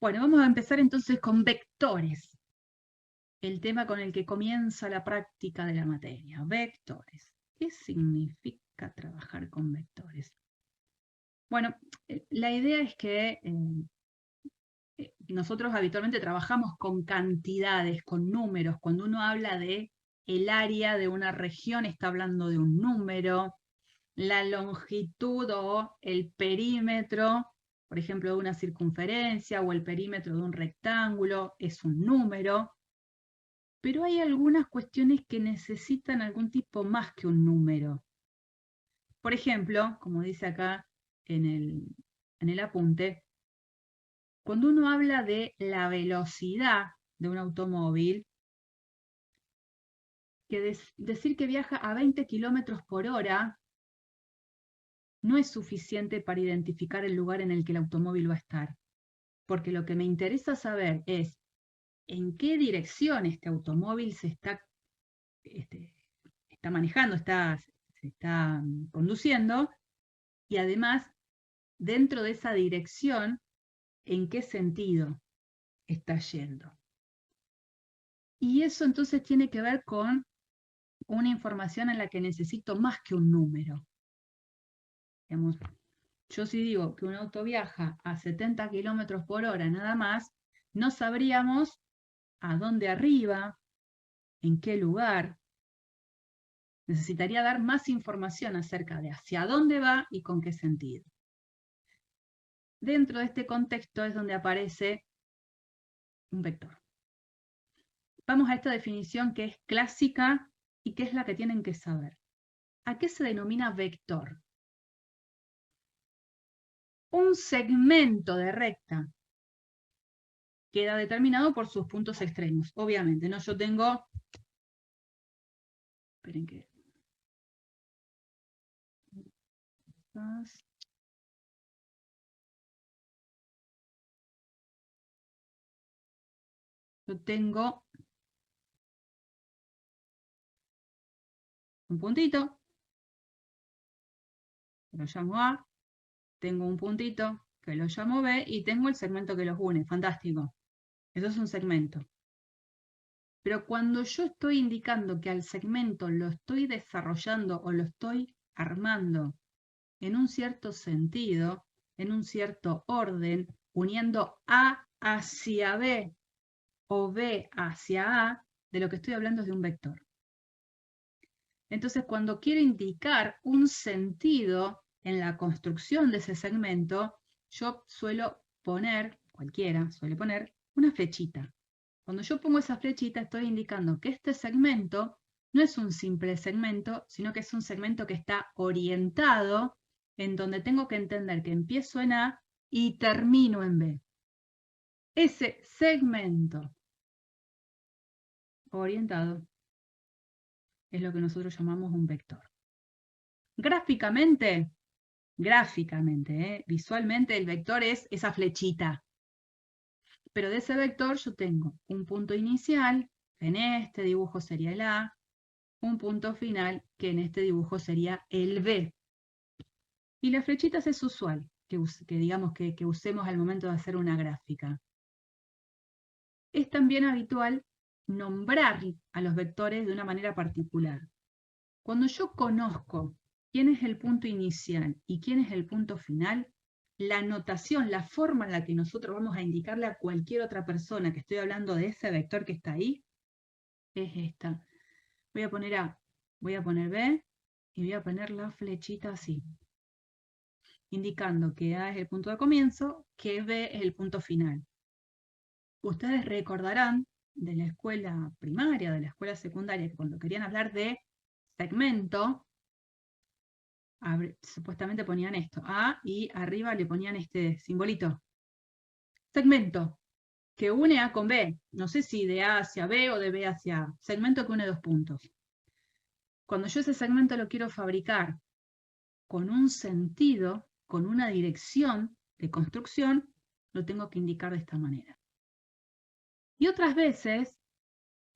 Bueno, vamos a empezar entonces con vectores. El tema con el que comienza la práctica de la materia. Vectores. ¿Qué significa trabajar con vectores? Bueno, la idea es que nosotros habitualmente trabajamos con cantidades, con números. Cuando uno habla de el área de una región, está hablando de un número. La longitud o el perímetro, por ejemplo, de una circunferencia o el perímetro de un rectángulo, es un número. Pero hay algunas cuestiones que necesitan algún tipo más que un número. Por ejemplo, como dice acá en el apunte, cuando uno habla de la velocidad de un automóvil, decir que viaja a 20 kilómetros por hora no es suficiente para identificar el lugar en el que el automóvil va a estar. Porque lo que me interesa saber es en qué dirección este automóvil se está manejando, se está conduciendo, y además, dentro de esa dirección, en qué sentido está yendo. Y eso entonces tiene que ver con una información en la que necesito más que un número. Digamos, yo si digo que un auto viaja a 70 kilómetros por hora nada más, no sabríamos a dónde arriba, en qué lugar. Necesitaría dar más información acerca de hacia dónde va y con qué sentido. Dentro de este contexto es donde aparece un vector. Vamos a esta definición que es clásica y que es la que tienen que saber. ¿A qué se denomina vector? Un segmento de recta queda determinado por sus puntos extremos. Obviamente, ¿no? Yo tengo... Esperen que... Yo tengo un puntito, que lo llamo A, tengo un puntito, que lo llamo B, y tengo el segmento que los une. Fantástico. Eso es un segmento. Pero cuando yo estoy indicando que al segmento lo estoy desarrollando o lo estoy armando en un cierto sentido, en un cierto orden, uniendo A hacia B o B hacia A, de lo que estoy hablando es de un vector. Entonces, cuando quiero indicar un sentido en la construcción de ese segmento, yo suelo poner, cualquiera suele poner, una flechita. Cuando yo pongo esa flechita, estoy indicando que este segmento no es un simple segmento, sino que es un segmento que está orientado, en donde tengo que entender que empiezo en A y termino en B. Ese segmento orientado es lo que nosotros llamamos un vector. Gráficamente, visualmente el vector es esa flechita. Pero de ese vector yo tengo un punto inicial, que en este dibujo sería el A, un punto final, que en este dibujo sería el B. Y las flechitas es usual que usemos al momento de hacer una gráfica. Es también habitual nombrar a los vectores de una manera particular. Cuando yo conozco quién es el punto inicial y quién es el punto final, la notación, la forma en la que nosotros vamos a indicarle a cualquier otra persona que estoy hablando de ese vector que está ahí, es esta. Voy a poner A, voy a poner B y voy a poner la flechita así, indicando que A es el punto de comienzo, que B es el punto final. Ustedes recordarán de la escuela primaria, de la escuela secundaria, que cuando querían hablar de segmento, supuestamente ponían esto, A, y arriba le ponían este simbolito. Segmento, que une A con B. No sé si de A hacia B o de B hacia A. Segmento que une dos puntos. Cuando yo ese segmento lo quiero fabricar con un sentido, con una dirección de construcción, lo tengo que indicar de esta manera. Y otras veces,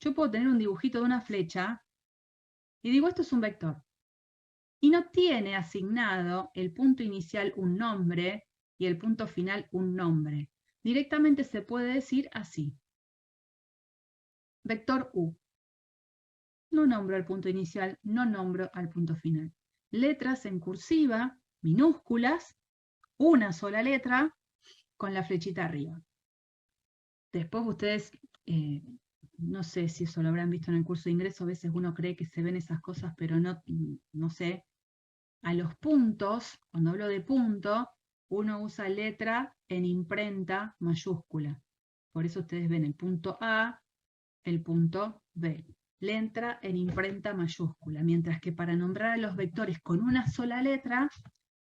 yo puedo tener un dibujito de una flecha y digo, esto es un vector. Y no tiene asignado el punto inicial un nombre y el punto final un nombre. Directamente se puede decir así. Vector U. No nombro al punto inicial, no nombro al punto final. Letras en cursiva, minúsculas, una sola letra con la flechita arriba. Después ustedes, no sé si eso lo habrán visto en el curso de ingreso, a veces uno cree que se ven esas cosas, pero no sé. A los puntos, cuando hablo de punto, uno usa letra en imprenta mayúscula. Por eso ustedes ven el punto A, el punto B. Letra en imprenta mayúscula, mientras que para nombrar a los vectores con una sola letra,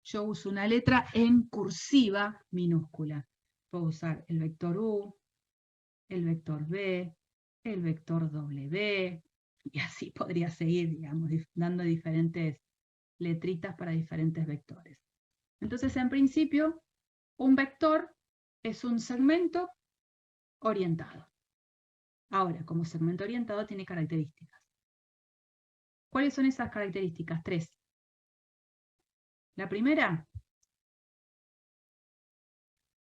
yo uso una letra en cursiva minúscula. Puedo usar el vector U, el vector B, el vector W, y así podría seguir, digamos, dando diferentes letritas para diferentes vectores. Entonces, en principio, un vector es un segmento orientado. Ahora, como segmento orientado tiene características. ¿Cuáles son esas características? 3. La primera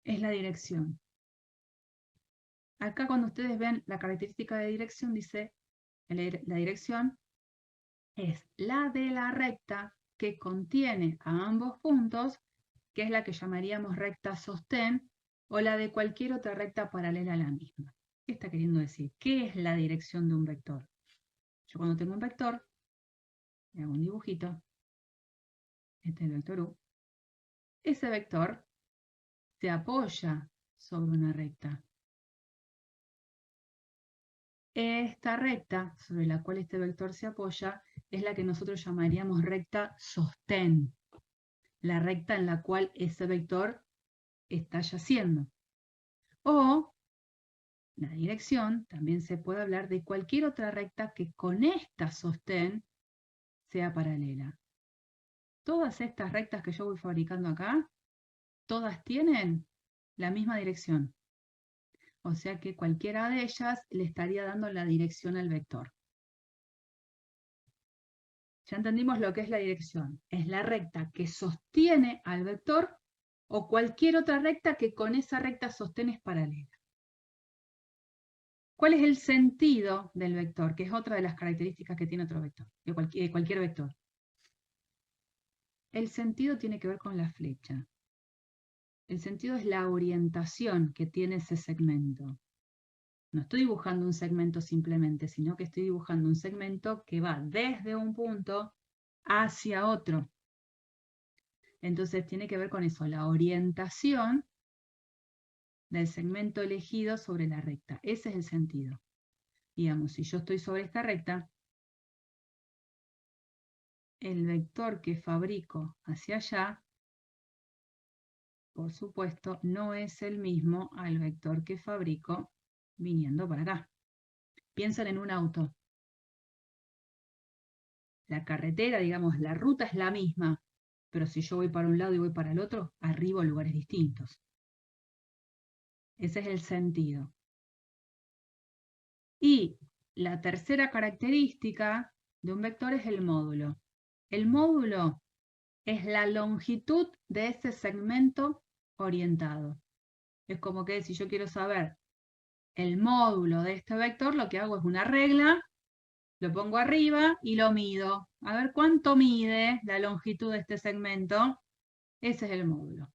es la dirección. Acá cuando ustedes ven la característica de dirección, dice, la dirección es la de la recta que contiene a ambos puntos, que es la que llamaríamos recta sostén, o la de cualquier otra recta paralela a la misma. ¿Qué está queriendo decir? ¿Qué es la dirección de un vector? Yo cuando tengo un vector, le hago un dibujito, este es el vector U, ese vector se apoya sobre una recta. Esta recta sobre la cual este vector se apoya es la que nosotros llamaríamos recta sostén, la recta en la cual ese vector está yaciendo. O la dirección, también se puede hablar de cualquier otra recta que con esta sostén sea paralela. Todas estas rectas que yo voy fabricando acá, todas tienen la misma dirección. O sea que cualquiera de ellas le estaría dando la dirección al vector. Ya entendimos lo que es la dirección. Es la recta que sostiene al vector o cualquier otra recta que con esa recta sostén es paralela. ¿Cuál es el sentido del vector? Que es otra de las características que tiene otro vector, de cualquier vector. El sentido tiene que ver con la flecha. El sentido es la orientación que tiene ese segmento. No estoy dibujando un segmento simplemente, sino que estoy dibujando un segmento que va desde un punto hacia otro. Entonces tiene que ver con eso, la orientación del segmento elegido sobre la recta. Ese es el sentido. Digamos, si yo estoy sobre esta recta, el vector que fabrico hacia allá, por supuesto, no es el mismo al vector que fabrico viniendo para acá. Piensen en un auto. La carretera, digamos, la ruta es la misma, pero si yo voy para un lado y voy para el otro, arribo a lugares distintos. Ese es el sentido. Y la tercera característica de un vector es el módulo. El módulo es la longitud de ese segmento orientado. Es como que si yo quiero saber el módulo de este vector, lo que hago es una regla, lo pongo arriba y lo mido. A ver cuánto mide la longitud de este segmento. Ese es el módulo.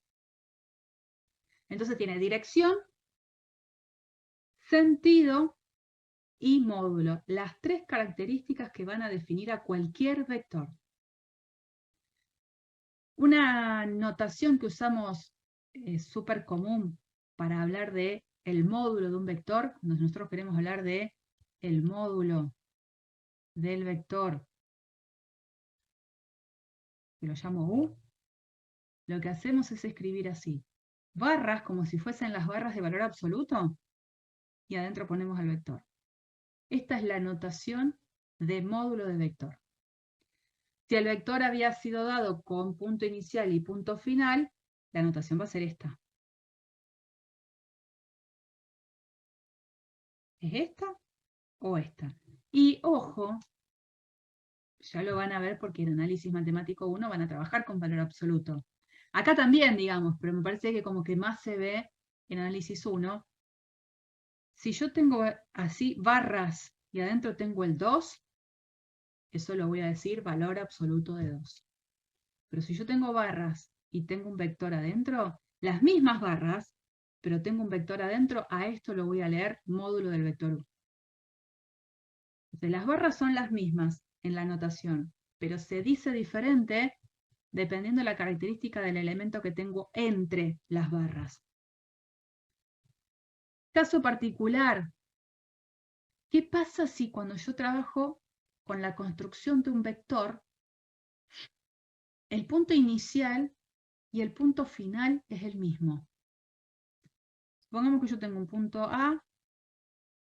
Entonces tiene dirección, sentido y módulo. Las 3 características que van a definir a cualquier vector. Una notación que usamos súper común para hablar de el módulo de un vector, cuando nosotros queremos hablar de el módulo del vector, que lo llamo U, lo que hacemos es escribir así. Barras, como si fuesen las barras de valor absoluto, y adentro ponemos el vector. Esta es la notación de módulo de vector. Si el vector había sido dado con punto inicial y punto final, la notación va a ser esta. ¿Es esta o esta? Y ojo, ya lo van a ver porque en análisis matemático 1 van a trabajar con valor absoluto. Acá también, digamos, pero me parece que como que más se ve en análisis 1, si yo tengo así barras y adentro tengo el 2, eso lo voy a decir valor absoluto de 2. Pero si yo tengo barras y tengo un vector adentro, las mismas barras, pero tengo un vector adentro, a esto lo voy a leer módulo del vector U. Entonces, las barras son las mismas en la notación, pero se dice diferente dependiendo de la característica del elemento que tengo entre las barras. Caso particular, ¿qué pasa si cuando yo trabajo con la construcción de un vector, el punto inicial y el punto final es el mismo? Supongamos que yo tengo un punto A,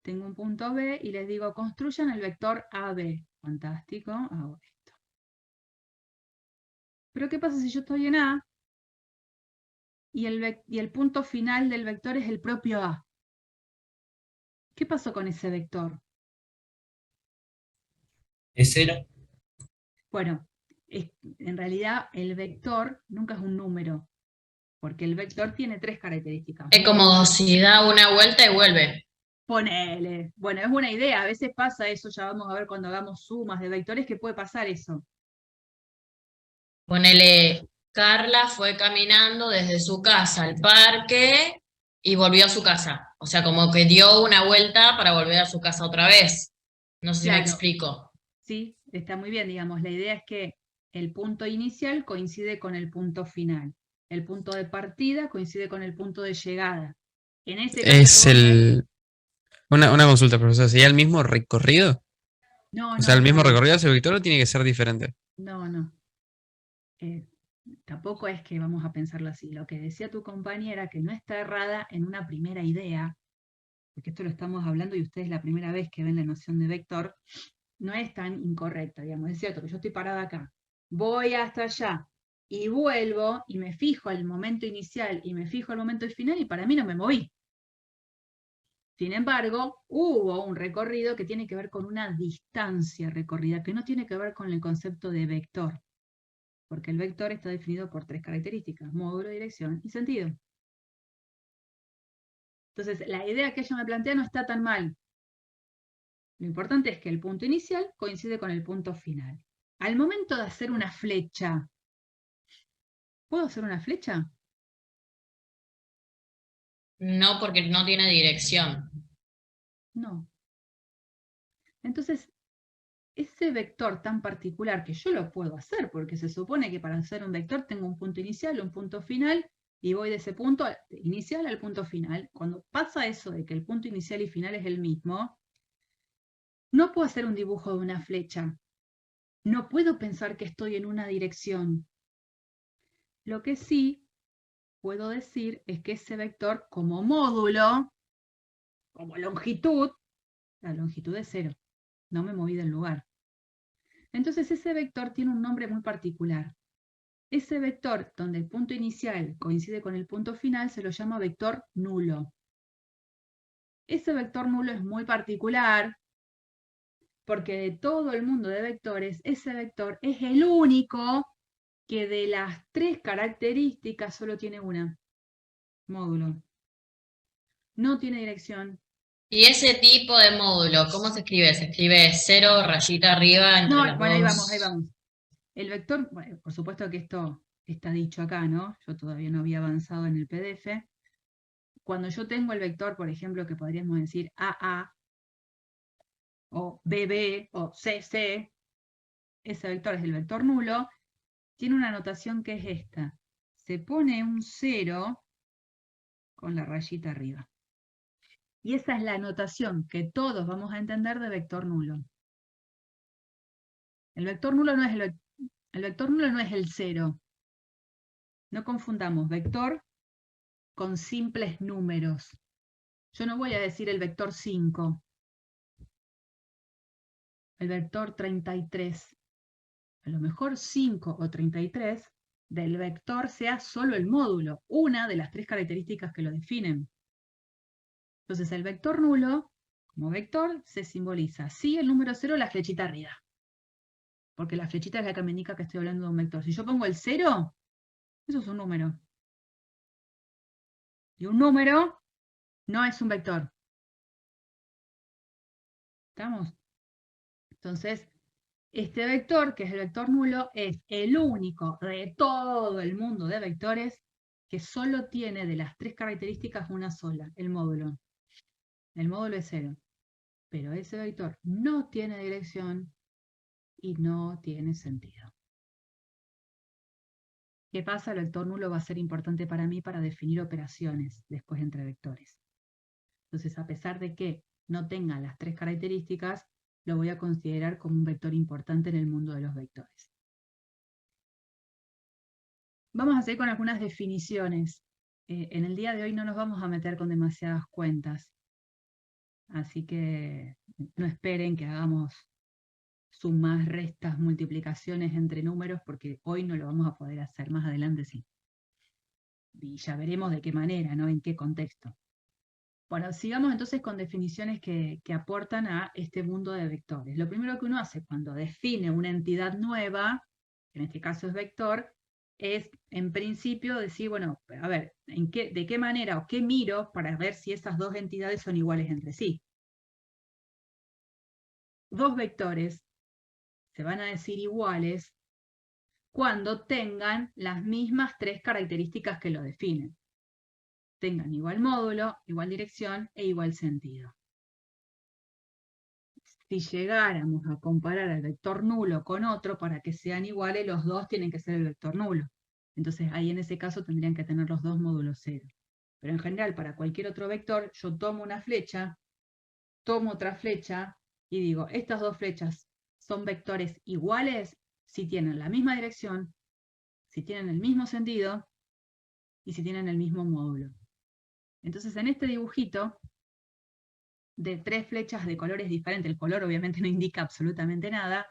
tengo un punto B y les digo construyan el vector AB. Fantástico, hago esto. Pero ¿qué pasa si yo estoy en A y el punto final del vector es el propio A? ¿Qué pasó con ese vector? ¿Es cero? Bueno, en realidad el vector nunca es un número, porque el vector tiene tres características. Es como si da una vuelta y vuelve. Ponele. Bueno, es una idea, a veces pasa eso, ya vamos a ver cuando hagamos sumas de vectores que puede pasar eso. Ponele, Carla fue caminando desde su casa al parque y volvió a su casa. O sea, como que dio una vuelta para volver a su casa otra vez. No sé si me Claro, explico. sí, está muy bien, digamos. La idea es que el punto inicial coincide con el punto final. El punto de partida coincide con el punto de llegada. En ese caso que Es vos me... una consulta, profesor. ¿Sería el mismo recorrido? No, O sea, no, el mismo no, recorrido hacia el vector o tiene que ser diferente. no, no. Eh, tampoco es que vamos a pensarlo así. Lo que decía tu compañera, que no está errada en una primera idea, porque esto lo estamos hablando y ustedes la primera vez que ven la noción de vector, no es tan incorrecta, digamos. Es cierto que yo estoy parada acá, voy hasta allá y vuelvo y me fijo el momento inicial y me fijo el momento final y para mí no me moví. Sin embargo, hubo un recorrido que tiene que ver con una distancia recorrida, que no tiene que ver con el concepto de vector, porque el vector está definido por tres características: módulo, dirección y sentido. Entonces, la idea que ella me plantea no está tan mal. Lo importante es que el punto inicial coincide con el punto final. Al momento de hacer una flecha, ¿puedo hacer una flecha? No, porque no tiene dirección. No. Entonces, ese vector tan particular que yo lo puedo hacer, porque se supone que para hacer un vector tengo un punto inicial, un punto final, y voy de ese punto inicial al punto final. Cuando pasa eso de que el punto inicial y final es el mismo, no puedo hacer un dibujo de una flecha. No puedo pensar que estoy en una dirección. Lo que sí puedo decir es que ese vector como módulo, como longitud, la longitud es 0. No me moví del lugar. Entonces ese vector tiene un nombre muy particular. Ese vector donde el punto inicial coincide con el punto final se lo llama vector nulo. Ese vector nulo es muy particular porque de todo el mundo de vectores, ese vector es el único que de las tres características solo tiene una: módulo. No tiene dirección. ¿Y ese tipo de módulo, cómo se escribe? ¿Se escribe cero, rayita arriba, entre No, las bueno, ahí vamos, ahí dos? vamos. El vector, bueno, por supuesto que esto está dicho acá, ¿no? Yo todavía no había avanzado en el PDF. Cuando yo tengo el vector, por ejemplo, que podríamos decir AA, o BB, o CC, ese vector es el vector nulo, tiene una notación que es esta. Se pone un 0 con la rayita arriba. Y esa es la notación que todos vamos a entender de vector nulo. El vector nulo no es el vector nulo no es el 0. No confundamos vector con simples números. Yo no voy a decir el vector 5, el vector 33. A lo mejor 5 o 33 del vector sea solo el módulo, una de las tres características que lo definen. Entonces el vector nulo, como vector, se simboliza sí el número 0, la flechita arriba. Porque la flechita es la que me indica que estoy hablando de un vector. Si yo pongo el 0, eso es un número. Y un número no es un vector. ¿Estamos? Entonces, este vector, que es el vector nulo, es el único de todo el mundo de vectores que solo tiene de las tres características una sola, el módulo. El módulo es 0. Pero ese vector no tiene dirección y no tiene sentido. ¿Qué pasa? El vector nulo va a ser importante para mí para definir operaciones después entre vectores. Entonces, a pesar de que no tenga las tres características, lo voy a considerar como un vector importante en el mundo de los vectores. Vamos a seguir con algunas definiciones. En el día de hoy no nos vamos a meter con demasiadas cuentas, así que no esperen que hagamos sumas, restas, multiplicaciones entre números, porque hoy no lo vamos a poder hacer, más adelante sí. Y ya veremos de qué manera, ¿no? En qué contexto. Bueno, sigamos entonces con definiciones que aportan a este mundo de vectores. Lo primero que uno hace cuando define una entidad nueva, que en este caso es vector, es en principio decir, bueno, a ver, ¿de qué manera o qué miro para ver si esas dos entidades son iguales entre sí? Dos vectores se van a decir iguales cuando tengan las mismas tres características que lo definen. Tengan igual módulo, igual dirección e igual sentido. Si llegáramos a comparar al vector nulo con otro, para que sean iguales, los dos tienen que ser el vector nulo. Entonces ahí en ese caso tendrían que tener los dos módulos 0. Pero en general, para cualquier otro vector, yo tomo una flecha, tomo otra flecha, y digo, estas dos flechas son vectores iguales si tienen la misma dirección, si tienen el mismo sentido, y si tienen el mismo módulo. Entonces en este dibujito, de tres flechas de colores diferentes, el color obviamente no indica absolutamente nada,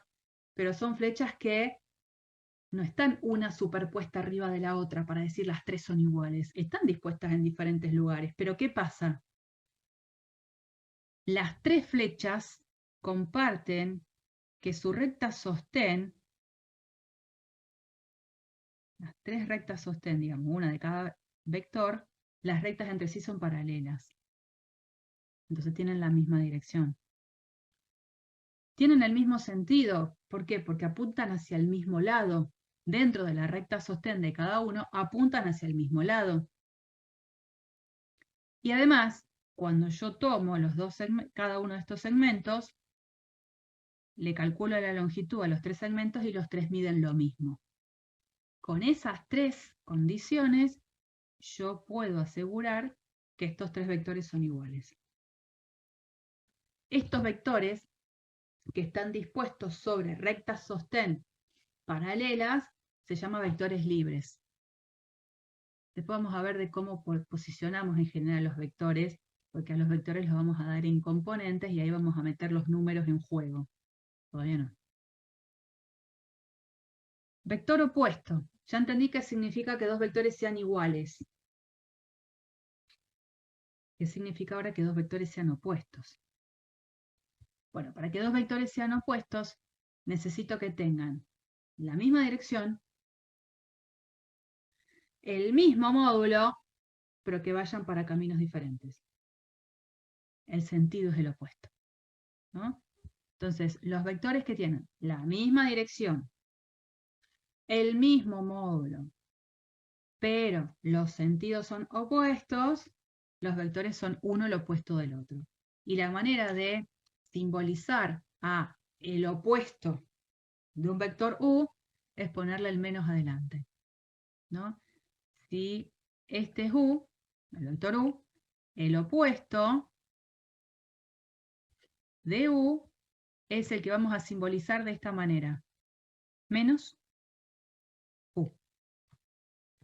pero son flechas que no están una superpuesta arriba de la otra para decir las tres son iguales, están dispuestas en diferentes lugares. Pero ¿qué pasa? Las tres flechas comparten que su recta sostén, las tres rectas sostén, digamos, una de cada vector, las rectas entre sí son paralelas. Entonces tienen la misma dirección. Tienen el mismo sentido. ¿Por qué? Porque apuntan hacia el mismo lado. Dentro de la recta sostén de cada uno, apuntan hacia el mismo lado. Y además, cuando yo tomo cada uno de estos segmentos, le calculo la longitud a los tres segmentos y los tres miden lo mismo. Con esas tres condiciones, yo puedo asegurar que estos tres vectores son iguales. Estos vectores que están dispuestos sobre rectas sostén paralelas se llaman vectores libres. Después vamos a ver de cómo posicionamos en general los vectores, porque a los vectores los vamos a dar en componentes y ahí vamos a meter los números en juego. Todavía no. Vector opuesto. Ya entendí que significa que dos vectores sean iguales. ¿Qué significa ahora que dos vectores sean opuestos? Bueno, para que dos vectores sean opuestos, necesito que tengan la misma dirección, el mismo módulo, pero que vayan para caminos diferentes. El sentido es el opuesto, ¿no? Entonces, los vectores que tienen la misma dirección, el mismo módulo, pero los sentidos son opuestos, los vectores son uno el opuesto del otro. Y la manera de simbolizar a el opuesto de un vector U es ponerle el menos adelante, ¿no? Si este es U, el vector U, el opuesto de U es el que vamos a simbolizar de esta manera. Menos U.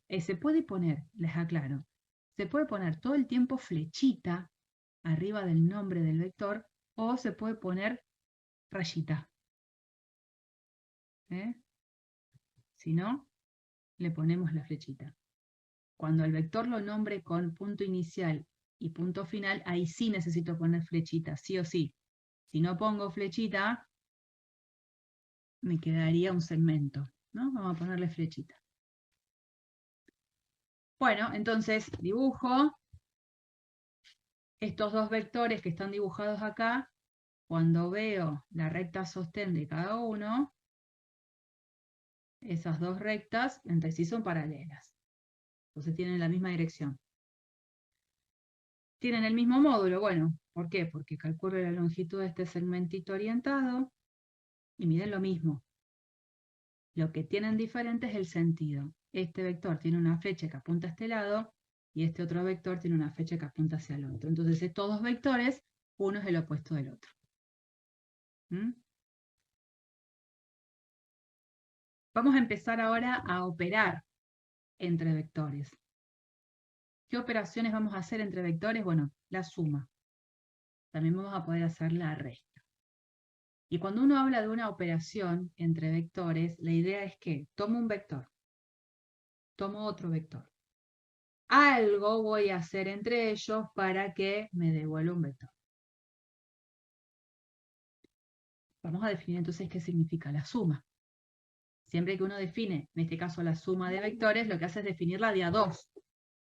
Se puede poner, les aclaro, se puede poner todo el tiempo flechita arriba del nombre del vector o se puede poner rayita. Si no, le ponemos la flechita. Cuando el vector lo nombre con punto inicial y punto final, ahí sí necesito poner flechita, sí o sí. Si no pongo flechita, me quedaría un segmento, ¿no? Vamos a ponerle flechita. Bueno, entonces dibujo Estos dos vectores que están dibujados acá, cuando veo la recta sostén de cada uno, esas dos rectas entre sí son paralelas. Entonces tienen la misma dirección. ¿Tienen el mismo módulo? Bueno, ¿por qué? Porque calculo la longitud de este segmentito orientado y miden lo mismo. Lo que tienen diferente es el sentido. Este vector tiene una flecha que apunta a este lado y este otro vector tiene una flecha que apunta hacia el otro. Entonces estos dos vectores, uno es el opuesto del otro. ¿Mm? Vamos a empezar ahora a operar entre vectores. ¿Qué operaciones vamos a hacer entre vectores? Bueno, la suma. También vamos a poder hacer la resta. Y cuando uno habla de una operación entre vectores, la idea es que tomo un vector, tomo otro vector. Algo voy a hacer entre ellos para que me devuelva un vector. Vamos a definir entonces qué significa la suma. Siempre que uno define, en este caso la suma de vectores, lo que hace es definirla de a dos.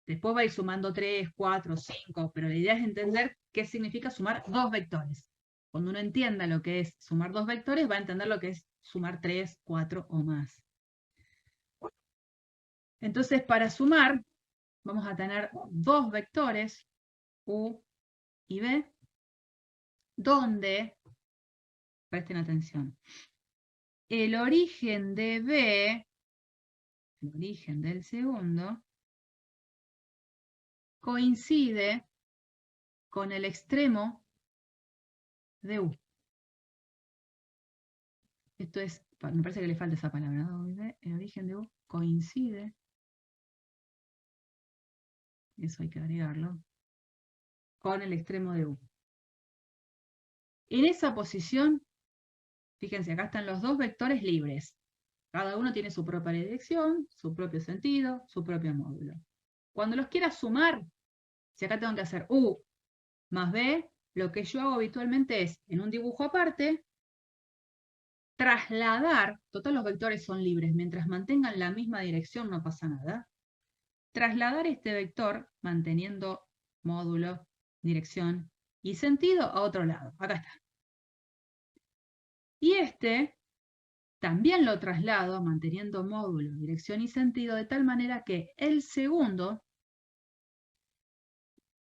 Después va a ir sumando 3, 4, 5, pero la idea es entender qué significa sumar dos vectores. Cuando uno entienda lo que es sumar dos vectores, va a entender lo que es sumar 3, 4 o más. Entonces, para sumar, vamos a tener dos vectores, U y B, donde, presten atención, el origen de B, el origen del segundo, coincide con el extremo de U. Esto es, me parece que le falta esa palabra, ¿no? El origen de U coincide, eso hay que agregarlo, con el extremo de U. En esa posición, fíjense, acá están los dos vectores libres. Cada uno tiene su propia dirección, su propio sentido, su propio módulo. Cuando los quiera sumar, si acá tengo que hacer U más B, lo que yo hago habitualmente es, en un dibujo aparte, trasladar, total los vectores son libres, mientras mantengan la misma dirección no pasa nada, trasladar este vector manteniendo módulo, dirección y sentido a otro lado. Acá está. Y este también lo traslado manteniendo módulo, dirección y sentido de tal manera que el segundo,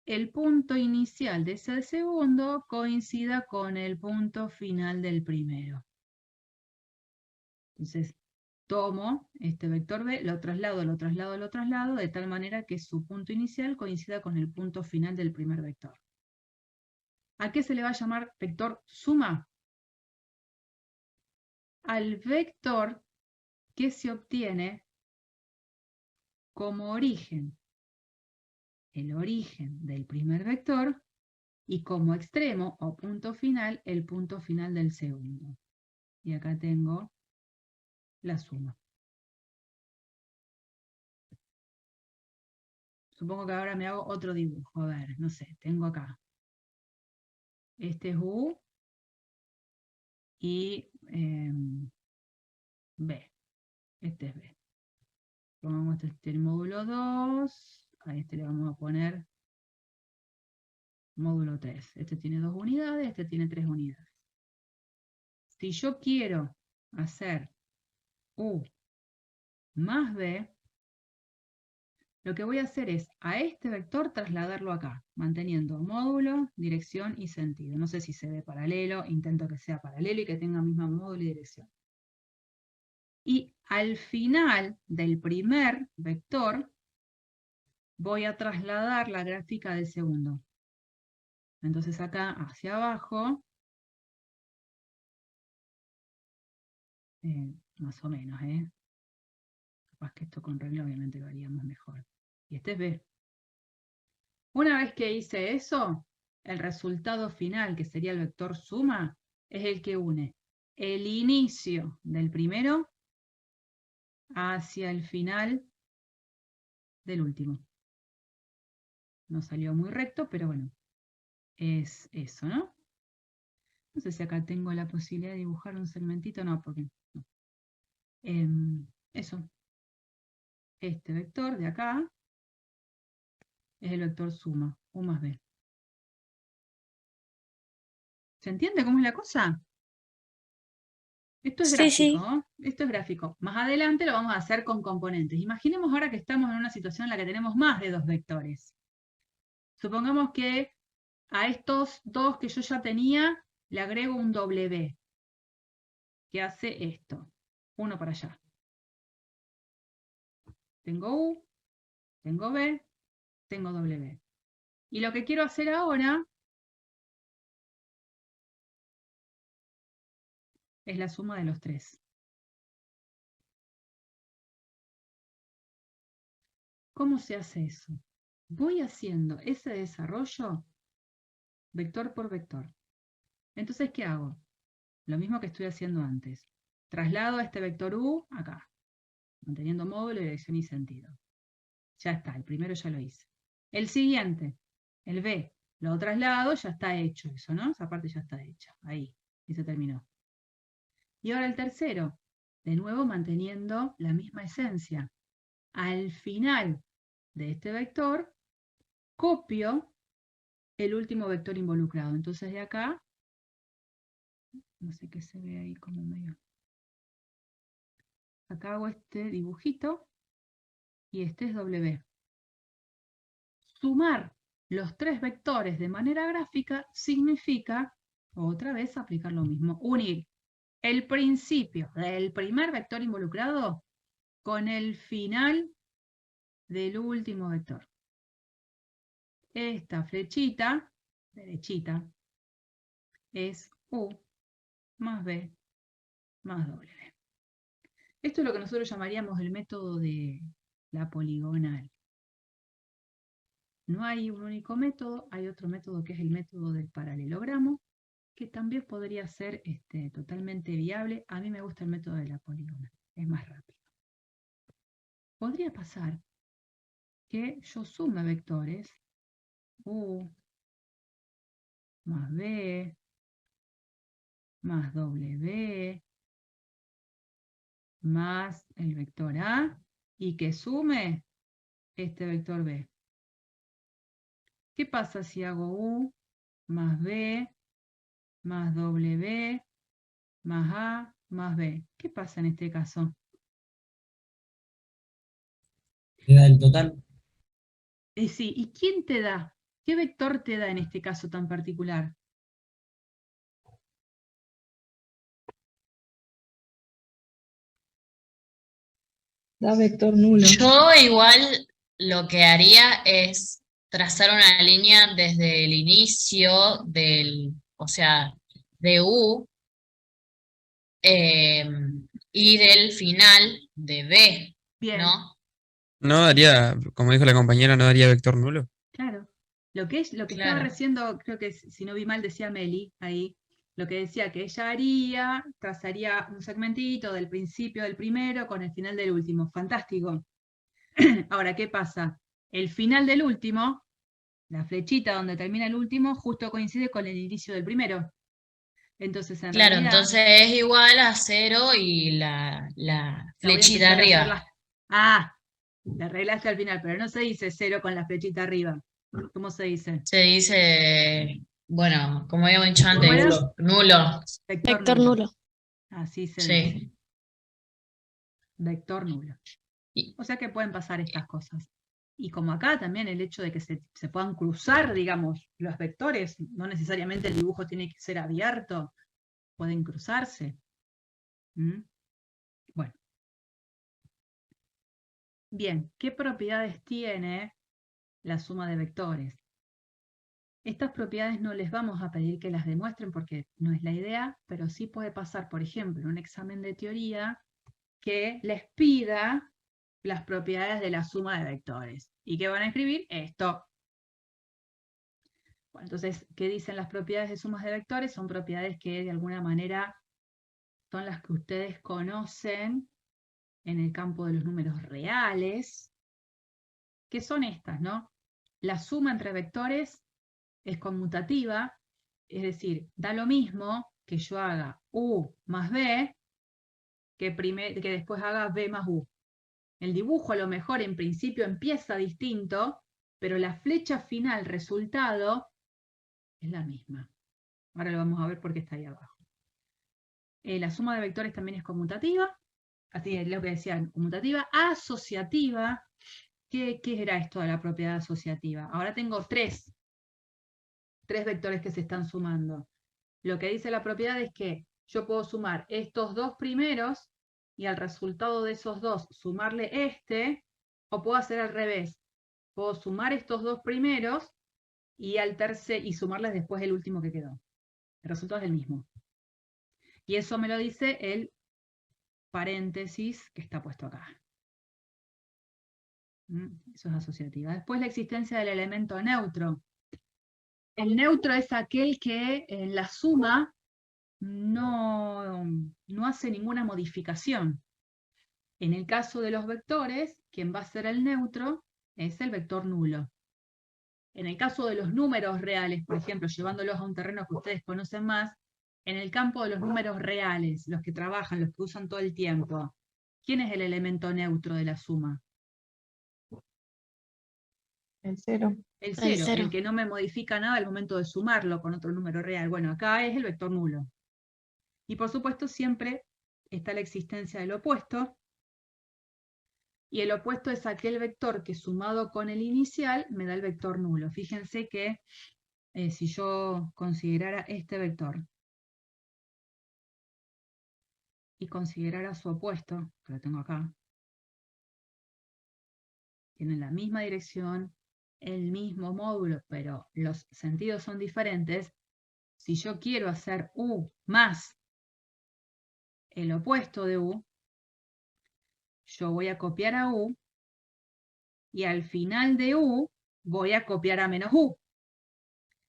el punto inicial de ese segundo coincida con el punto final del primero. Entonces, tomo este vector B, lo traslado, de tal manera que su punto inicial coincida con el punto final del primer vector. ¿A qué se le va a llamar vector suma? Al vector que se obtiene como origen, el origen del primer vector, y como extremo o punto final, el punto final del segundo. Y acá tengo la suma. Supongo que ahora me hago otro dibujo. A ver, no sé, tengo acá. Este es U y B. Este es B. Tomamos el módulo 2. A este le vamos a poner módulo 3. Este tiene 2 unidades, este tiene 3 unidades. Si yo quiero hacer U más B, lo que voy a hacer es a este vector trasladarlo acá, manteniendo módulo, dirección y sentido. No sé si se ve paralelo, intento que sea paralelo y que tenga mismo módulo y dirección. Y al final del primer vector, voy a trasladar la gráfica del segundo. Entonces acá hacia abajo, más o menos, capaz que esto con regla obviamente lo haríamos mejor. Y este es B. Una vez que hice eso, el resultado final, que sería el vector suma, es el que une el inicio del primero hacia el final del último. No salió muy recto, pero bueno, es eso, ¿no? No sé si acá tengo la posibilidad de dibujar un segmentito, no, porque no. Eso. Este vector de acá es el vector suma, U más B. ¿Se entiende cómo es la cosa? Esto es Sí, gráfico, sí. ¿no? Esto es gráfico. Más adelante lo vamos a hacer con componentes. Imaginemos ahora que estamos en una situación en la que tenemos más de 2 vectores. Supongamos que a estos 2 que yo ya tenía, le agrego un W, que hace esto. Uno para allá. Tengo U, tengo B, tengo W. Y lo que quiero hacer ahora es la suma de los 3. ¿Cómo se hace eso? Voy haciendo ese desarrollo vector por vector. Entonces, ¿qué hago? Lo mismo que estoy haciendo antes. Traslado a este vector U acá, manteniendo módulo, dirección y sentido. Ya está, el primero ya lo hice. El siguiente, el B, lo traslado, ya está hecho eso, ¿no? Esa parte ya está hecha, ahí, y se terminó. Y ahora el tercero, de nuevo manteniendo la misma esencia. Al final de este vector, copio el último vector involucrado. Entonces de acá, no sé qué se ve ahí como medio. Acá hago este dibujito y este es W. Sumar los 3 vectores de manera gráfica significa, otra vez, aplicar lo mismo. Unir el principio del primer vector involucrado con el final del último vector. Esta flechita, derechita, es U más B más W. Esto es lo que nosotros llamaríamos el método de la poligonal. No hay un único método, hay otro método que es el método del paralelogramo, que también podría ser totalmente viable. A mí me gusta el método de la poligonal, es más rápido. Podría pasar que yo sume vectores U más B más W más el vector A y que sume este vector B. ¿Qué pasa si hago U más B más W más A más B? ¿Qué pasa en este caso? Te da el total. Sí, ¿y quién te da? ¿Qué vector te da en este caso tan particular? Da vector nulo. Yo igual lo que haría es trazar una línea desde el inicio o sea, de U y del final de B, Bien, ¿no? No daría, como dijo la compañera, no daría vector nulo. claro. Lo que estaba Claro. recién, creo que si no vi mal decía Meli ahí, lo que decía que ella haría, trazaría un segmentito del principio del primero con el final del último. Fantástico. Ahora, ¿qué pasa? El final del último, la flechita donde termina el último, justo coincide con el inicio del primero. Entonces, en Claro, realidad, entonces es igual a 0 y la la voy a flechita empezar a hacer arriba. la arreglaste al final, pero no se dice 0 con la flechita arriba. ¿Cómo se dice? Se dice, bueno, como habíamos dicho ¿Cómo era? antes, nulo. Vector nulo. Así se dice. Sí. Vector nulo. Y- O sea que pueden pasar estas cosas. Y como acá también el hecho de que se puedan cruzar, digamos, los vectores, no necesariamente el dibujo tiene que ser abierto, pueden cruzarse. ¿Mm? Bueno. Bien, ¿qué propiedades tiene la suma de vectores? Estas propiedades no les vamos a pedir que las demuestren porque no es la idea, pero sí puede pasar, por ejemplo, en un examen de teoría que les pida las propiedades de la suma de vectores. ¿Y qué van a escribir? Esto. Bueno, entonces, ¿qué dicen las propiedades de sumas de vectores? Son propiedades que de alguna manera son las que ustedes conocen en el campo de los números reales, que son estas, ¿no? La suma entre vectores es conmutativa, es decir, da lo mismo que yo haga U más B que después haga B más U. El dibujo a lo mejor en principio empieza distinto, pero la flecha final resultado es la misma. Ahora lo vamos a ver porque está ahí abajo. La suma de vectores también es conmutativa. Así es lo que decían, conmutativa. Asociativa. ¿Qué era esto de la propiedad asociativa? Ahora tengo tres vectores que se están sumando. Lo que dice la propiedad es que yo puedo sumar estos dos primeros y al resultado de esos dos sumarle este, o puedo hacer al revés. Puedo sumar estos dos primeros y al tercer y sumarles después el último que quedó. El resultado es el mismo. Y eso me lo dice el paréntesis que está puesto acá. Eso es asociativa. Después la existencia del elemento neutro. El neutro es aquel que en la suma no hace ninguna modificación. En el caso de los vectores, quien va a ser el neutro es el vector nulo. En el caso de los números reales, por ejemplo, llevándolos a un terreno que ustedes conocen más, en el campo de los números reales, los que trabajan, los que usan todo el tiempo, ¿quién es el elemento neutro de la suma? El 0. El cero, el que no me modifica nada al momento de sumarlo con otro número real. Bueno, acá es el vector nulo. Y por supuesto siempre está la existencia del opuesto, y el opuesto es aquel vector que sumado con el inicial me da el vector nulo. Fíjense que si yo considerara este vector y considerara su opuesto, que lo tengo acá, tienen la misma dirección, el mismo módulo, pero los sentidos son diferentes. Si yo quiero hacer U más el opuesto de U, yo voy a copiar a U, y al final de U voy a copiar a menos U.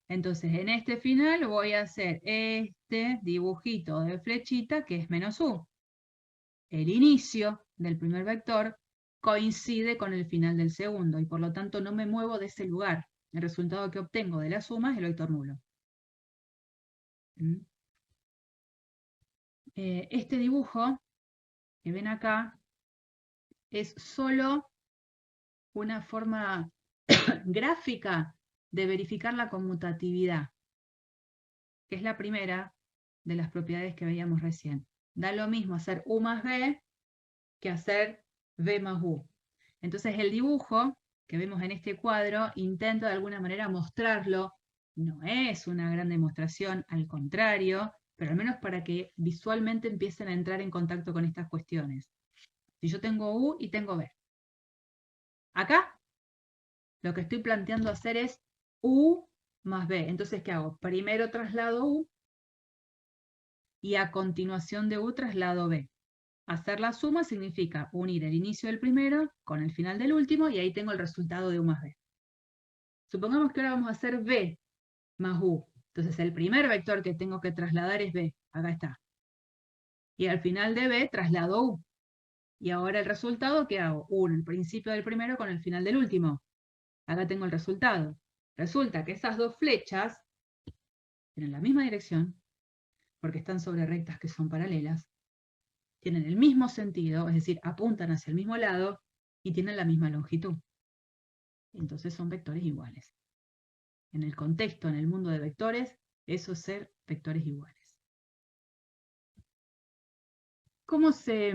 Entonces en este final voy a hacer este dibujito de flechita que es menos U. El inicio del primer vector coincide con el final del segundo, y por lo tanto no me muevo de ese lugar. El resultado que obtengo de la suma es el vector nulo. Este dibujo que ven acá es solo una forma gráfica de verificar la conmutatividad, que es la primera de las propiedades que veíamos recién. Da lo mismo hacer U más B que hacer B más U. Entonces el dibujo que vemos en este cuadro intenta de alguna manera mostrarlo. No es una gran demostración, al contrario, pero al menos para que visualmente empiecen a entrar en contacto con estas cuestiones. Si yo tengo U y tengo B. Acá lo que estoy planteando hacer es U más B. Entonces, ¿qué hago? Primero traslado U y a continuación de U traslado B. Hacer la suma significa unir el inicio del primero con el final del último, y ahí tengo el resultado de U más B. Supongamos que ahora vamos a hacer B más U. Entonces el primer vector que tengo que trasladar es B. Acá está. Y al final de B traslado U. Y ahora el resultado, ¿qué hago? Uno el principio del primero con el final del último. Acá tengo el resultado. Resulta que esas dos flechas tienen la misma dirección, porque están sobre rectas que son paralelas, tienen el mismo sentido, es decir, apuntan hacia el mismo lado, y tienen la misma longitud. Entonces son vectores iguales. En el contexto, en el mundo de vectores, eso es ser vectores iguales. ¿Cómo se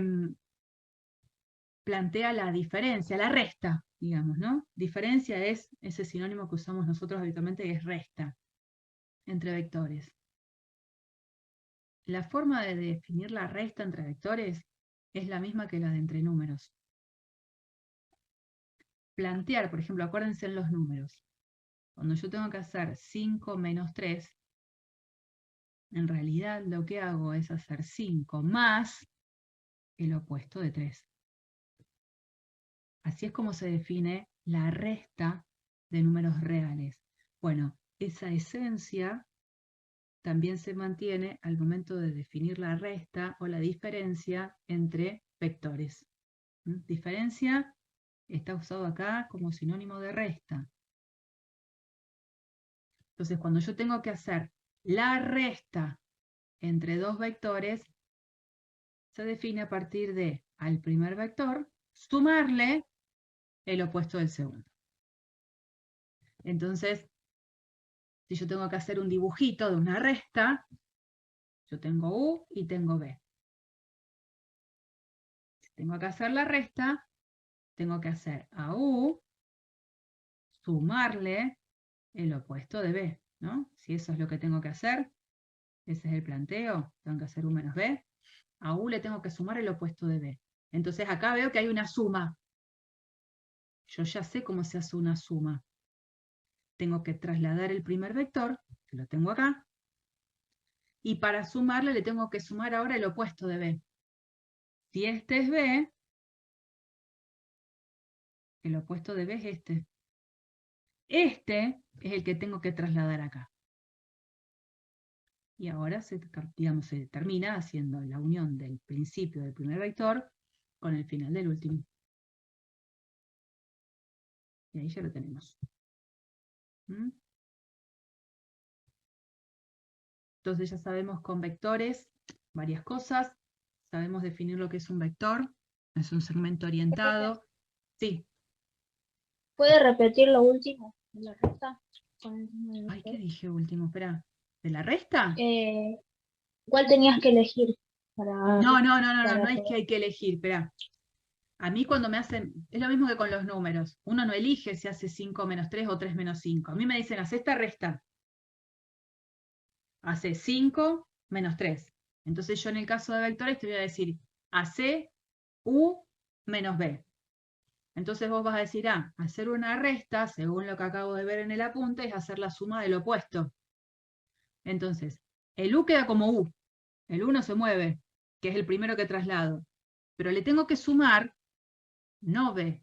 plantea la diferencia, la resta, digamos, ¿no? Diferencia es ese sinónimo que usamos nosotros habitualmente, que es resta, entre vectores. La forma de definir la resta entre vectores es la misma que la de entre números. Plantear, por ejemplo, acuérdense en los números. Cuando yo tengo que hacer 5 menos 3, en realidad lo que hago es hacer 5 más el opuesto de 3. Así es como se define la resta de números reales. Bueno, esa esencia también se mantiene al momento de definir la resta o la diferencia entre vectores. Diferencia está usado acá como sinónimo de resta. Entonces, cuando yo tengo que hacer la resta entre dos vectores, se define a partir de al primer vector sumarle el opuesto del segundo. Entonces, Si yo tengo que hacer un dibujito de una resta, yo tengo U y tengo B. Si tengo que hacer la resta, tengo que hacer a U, sumarle el opuesto de B, ¿no? Si eso es lo que tengo que hacer, ese es el planteo, tengo que hacer U menos B. A U le tengo que sumar el opuesto de B. Entonces acá veo que hay una suma. Yo ya sé cómo se hace una suma. Tengo que trasladar el primer vector, que lo tengo acá, y para sumarle le tengo que sumar ahora el opuesto de B. Si este es B, el opuesto de B es este. Este es el que tengo que trasladar acá. Y ahora digamos, se termina haciendo la unión del principio del primer vector con el final del último. Y ahí ya lo tenemos. ¿Mm? Entonces ya sabemos con vectores varias cosas. Sabemos definir lo que es un vector. Es un segmento orientado. Sí. ¿Puede repetir lo último de la resta? Ay, ¿qué dije último? Espera. ¿De la resta? ¿Cuál tenías que elegir? No, no es poder- que hay que elegir, espera. A mí cuando me hacen, es lo mismo que con los números. Uno no elige si hace 5 menos 3 o 3 menos 5. A mí me dicen, hace esta resta. Hace 5 menos 3. Entonces yo en el caso de vectores te voy a decir, hace U menos B. Entonces vos vas a decir, hacer una resta, según lo que acabo de ver en el apunte, es hacer la suma del opuesto. Entonces, el U queda como U. El U no se mueve, que es el primero que traslado. Pero le tengo que sumar, no B,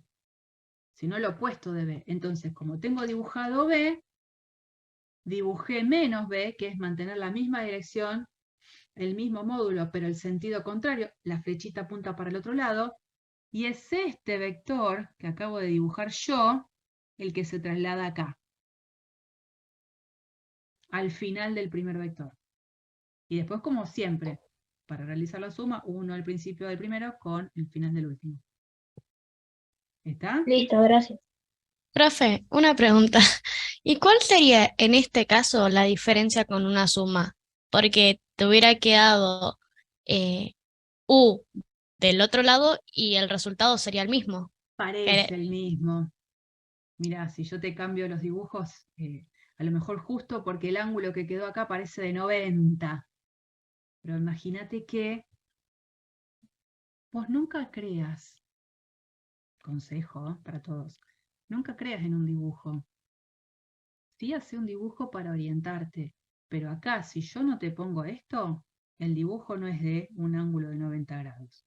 sino el opuesto de B. Entonces, como tengo dibujado B, dibujé menos B, que es mantener la misma dirección, el mismo módulo, pero el sentido contrario, la flechita apunta para el otro lado, y es este vector que acabo de dibujar yo, el que se traslada acá, al final del primer vector. Y después, como siempre, para realizar la suma, uno al principio del primero con el final del último. ¿Está? Listo, gracias. Profe, una pregunta. ¿Y cuál sería en este caso la diferencia con una suma? Porque te hubiera quedado U del otro lado y el resultado sería el mismo. Parece el mismo. Mirá, si yo te cambio los dibujos, a lo mejor justo porque el ángulo que quedó acá parece de 90. Pero imagínate que vos nunca creas, consejo para todos, nunca creas en un dibujo. Sí, hace un dibujo para orientarte, pero acá si yo no te pongo esto, el dibujo no es de un ángulo de 90 grados.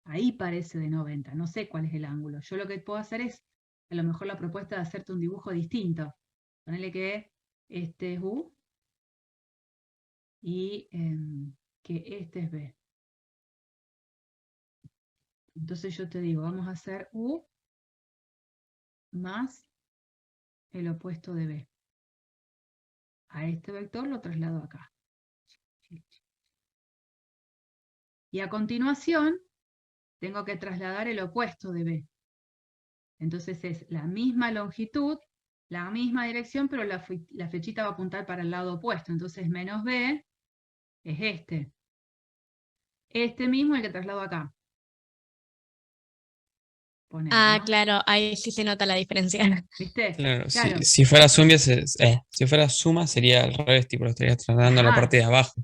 Ahí parece de 90, no sé cuál es el ángulo. Yo lo que puedo hacer es, a lo mejor la propuesta de hacerte un dibujo distinto. Ponele que este es U y que este es B. Entonces yo te digo, vamos a hacer U más el opuesto de B. A este vector lo traslado acá. Y a continuación, tengo que trasladar el opuesto de B. Entonces es la misma longitud, la misma dirección, pero la flechita va a apuntar para el lado opuesto. Entonces menos B es este. Este mismo el que traslado acá. Ponele, Ah, ¿no? claro, ahí sí se nota la diferencia. ¿Viste? Claro, Claro. si fuera si fuera suma sería al revés, tipo, lo estarías trasladando a la Ajá. parte de abajo.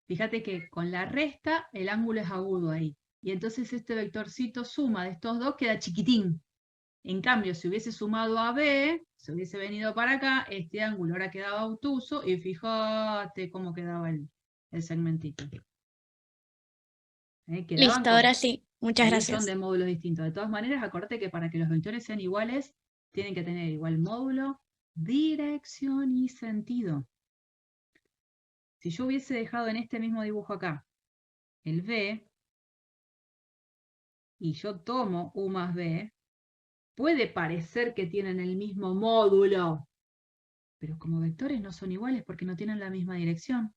Fíjate que con la resta el ángulo es agudo ahí. Y entonces este vectorcito suma de estos dos queda chiquitín. En cambio, si hubiese sumado a B, se hubiese venido para acá, este ángulo ahora quedaba obtuso y fíjate cómo quedaba el segmentito. Quedaban Listo, ahora sí. Muchas ahí son gracias. de módulos distintos. De todas maneras, acordate que para que los vectores sean iguales, tienen que tener igual módulo, dirección y sentido. Si yo hubiese dejado en este mismo dibujo acá el B, y yo tomo U más B, puede parecer que tienen el mismo módulo, pero como vectores no son iguales porque no tienen la misma dirección.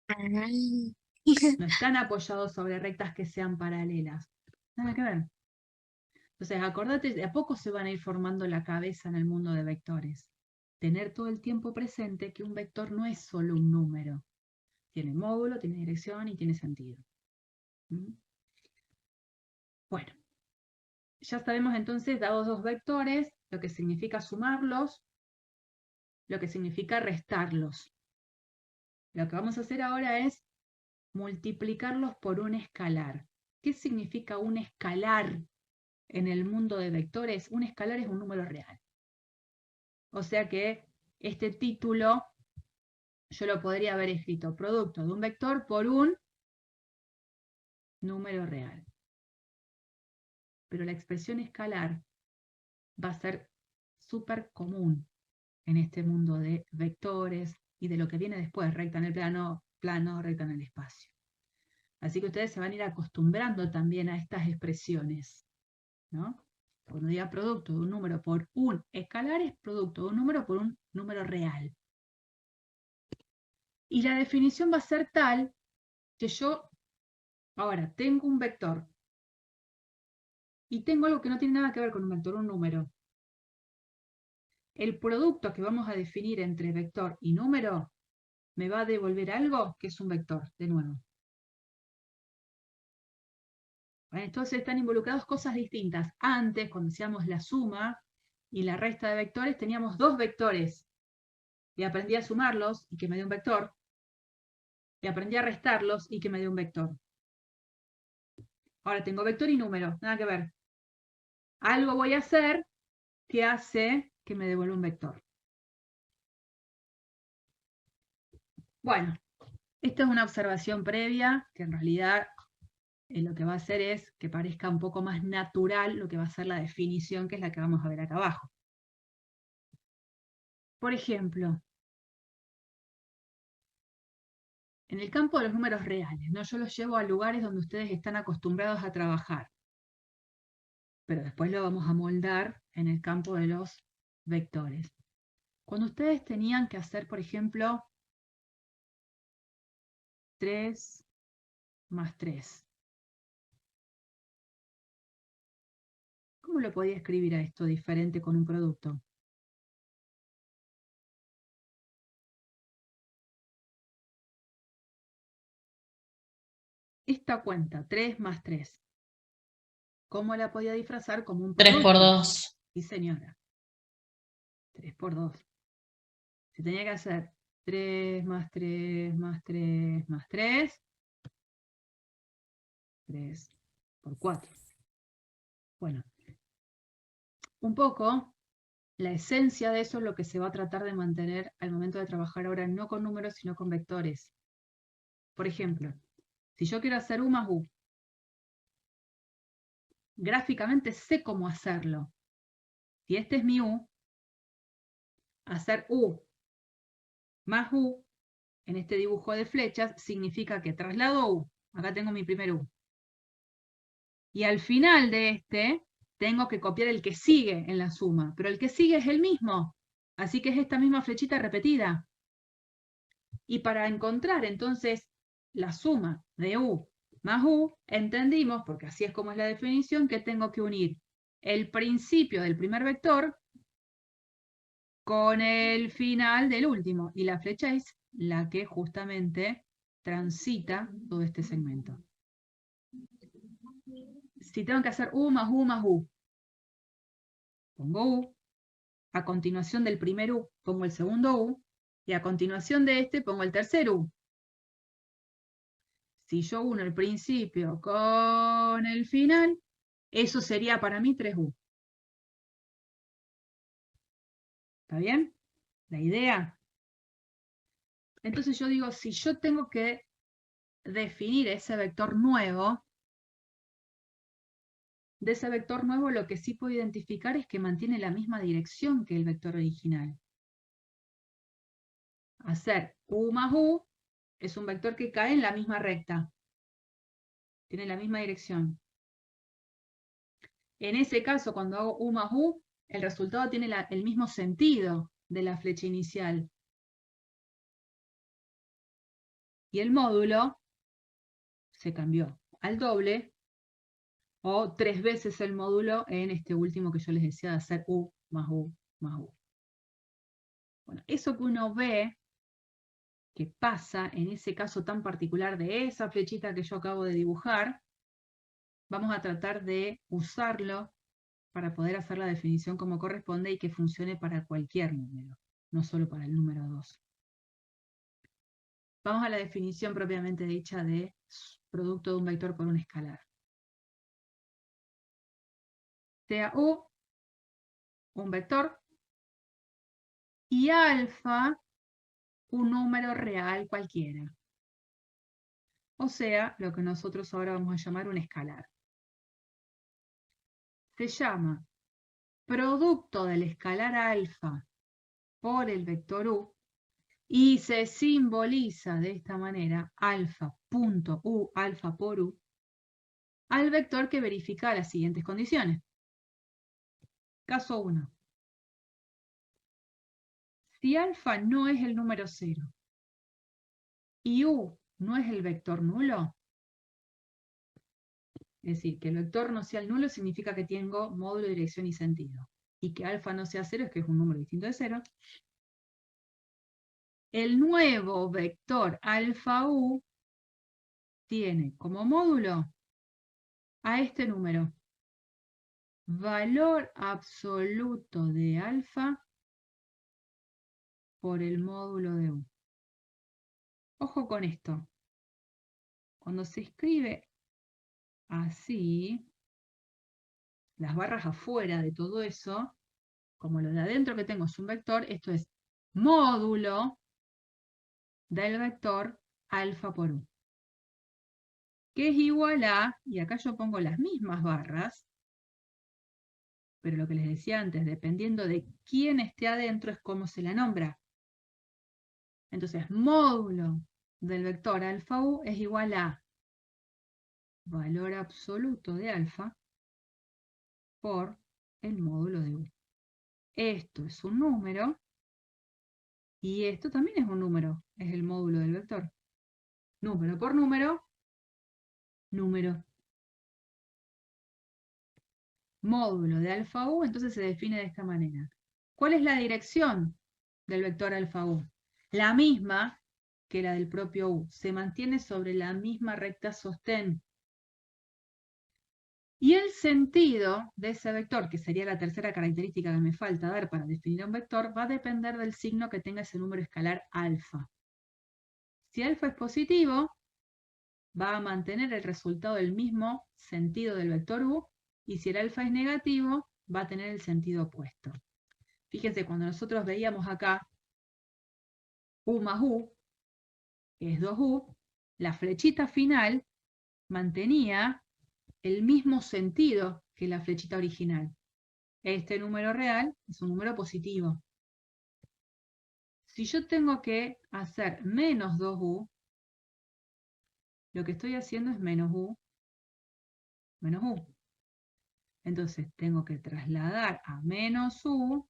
Ah. No están apoyados sobre rectas que sean paralelas. Nada que ver. Entonces, acordate, de a poco se van a ir formando la cabeza en el mundo de vectores. tener todo el tiempo presente que un vector no es solo un número. Tiene módulo, tiene dirección y tiene sentido. ¿Mm? Bueno, ya sabemos entonces, dados dos vectores, lo que significa sumarlos, lo que significa restarlos. Lo que vamos a hacer ahora es multiplicarlos por un escalar. ¿Qué significa un escalar en el mundo de vectores? Un escalar es un número real. O sea que este título yo lo podría haber escrito producto de un vector por un número real. Pero la expresión escalar va a ser súper común en este mundo de vectores y de lo que viene después, recta en el plano, recta en el espacio. Así que ustedes se van a ir acostumbrando también a estas expresiones, ¿no? Cuando diga producto de un número por un escalar, es producto de un número por un número real. Y la definición va a ser tal que yo ahora tengo un vector y tengo algo que no tiene nada que ver con un vector, un número. El producto que vamos a definir entre vector y número me va a devolver algo que es un vector, de nuevo. Entonces están involucradas cosas distintas. Antes, cuando hacíamos la suma y la resta de vectores, teníamos dos vectores. Y aprendí a sumarlos y que me dé un vector. Y aprendí a restarlos y que me dé un vector. Ahora tengo vector y número, nada que ver. Algo voy a hacer que hace que me devuelva un vector. Bueno, esta es una observación previa que en realidad lo que va a hacer es que parezca un poco más natural lo que va a ser la definición, que es la que vamos a ver acá abajo. Por ejemplo, en el campo de los números reales, ¿no? Yo los llevo a lugares donde ustedes están acostumbrados a trabajar, pero después lo vamos a moldar en el campo de los vectores. Cuando ustedes tenían que hacer, por ejemplo, 3 más 3. ¿Cómo lo podía escribir a esto diferente con un producto? Esta cuenta, 3 más 3. ¿Cómo la podía disfrazar como un 3 producto? por 2. Sí, señora. 3 por 2. Si tenía que hacer 3 más 3 más 3 más 3, 3 por 4. Bueno, un poco la esencia de eso es lo que se va a tratar de mantener al momento de trabajar ahora, no con números, sino con vectores. Por ejemplo, si yo quiero hacer U más U, gráficamente sé cómo hacerlo. Si este es mi U, hacer U más U, en este dibujo de flechas, significa que traslado U, acá tengo mi primer U, y al final de este, tengo que copiar el que sigue en la suma, pero el que sigue es el mismo, así que es esta misma flechita repetida. Y para encontrar entonces la suma de U más U, entendimos, porque así es como es la definición, que tengo que unir el principio del primer vector con el final del último, y la flecha es la que justamente transita todo este segmento. Si tengo que hacer U más U más U, pongo U, a continuación del primer U pongo el segundo U, y a continuación de este pongo el tercer U. Si yo uno el principio con el final, eso sería para mí 3U. ¿Está bien? ¿La idea? Entonces yo digo, si yo tengo que definir ese vector nuevo, de ese vector nuevo lo que sí puedo identificar es que mantiene la misma dirección que el vector original. Hacer U más U es un vector que cae en la misma recta. Tiene la misma dirección. En ese caso, cuando hago U más U, el resultado tiene el mismo sentido de la flecha inicial. Y el módulo se cambió al doble o 3 veces el módulo en este último que yo les decía de hacer U más U más U. Bueno, eso que uno ve, que pasa en ese caso tan particular de esa flechita que yo acabo de dibujar, vamos a tratar de usarlo para poder hacer la definición como corresponde y que funcione para cualquier número, no solo para el número 2. Vamos a la definición propiamente dicha de producto de un vector por un escalar. Sea U un vector y alfa un número real cualquiera. O sea, lo que nosotros ahora vamos a llamar un escalar. Se llama producto del escalar alfa por el vector U y se simboliza de esta manera alfa.u, alfa por U, al vector que verifica las siguientes condiciones. Caso 1. Si alfa no es el número 0 y U no es el vector nulo, es decir, que el vector no sea el nulo significa que tengo módulo, dirección y sentido, y que alfa no sea 0 es que es un número distinto de 0, el nuevo vector alfa U tiene como módulo a este número, valor absoluto de alfa por el módulo de U. Ojo con esto. Cuando se escribe así, las barras afuera de todo eso, como lo de adentro que tengo es un vector, esto es módulo del vector alfa por U, que es igual a, y acá yo pongo las mismas barras, pero lo que les decía antes, dependiendo de quién esté adentro es cómo se la nombra. Entonces, módulo del vector alfa U es igual a valor absoluto de alfa por el módulo de U. Esto es un número y esto también es un número, es el módulo del vector. Número por número, número. Módulo de alfa U, entonces se define de esta manera. ¿Cuál es la dirección del vector alfa U? La misma que la del propio U. Se mantiene sobre la misma recta sostén. Y el sentido de ese vector, que sería la tercera característica que me falta dar para definir un vector, va a depender del signo que tenga ese número escalar alfa. Si alfa es positivo, va a mantener el resultado del mismo sentido del vector U, y si el alfa es negativo, va a tener el sentido opuesto. Fíjense, cuando nosotros veíamos acá U más U, que es 2U, la flechita final mantenía el mismo sentido que la flechita original. Este número real es un número positivo. Si yo tengo que hacer menos 2U, lo que estoy haciendo es menos U, menos U. Entonces tengo que trasladar a menos U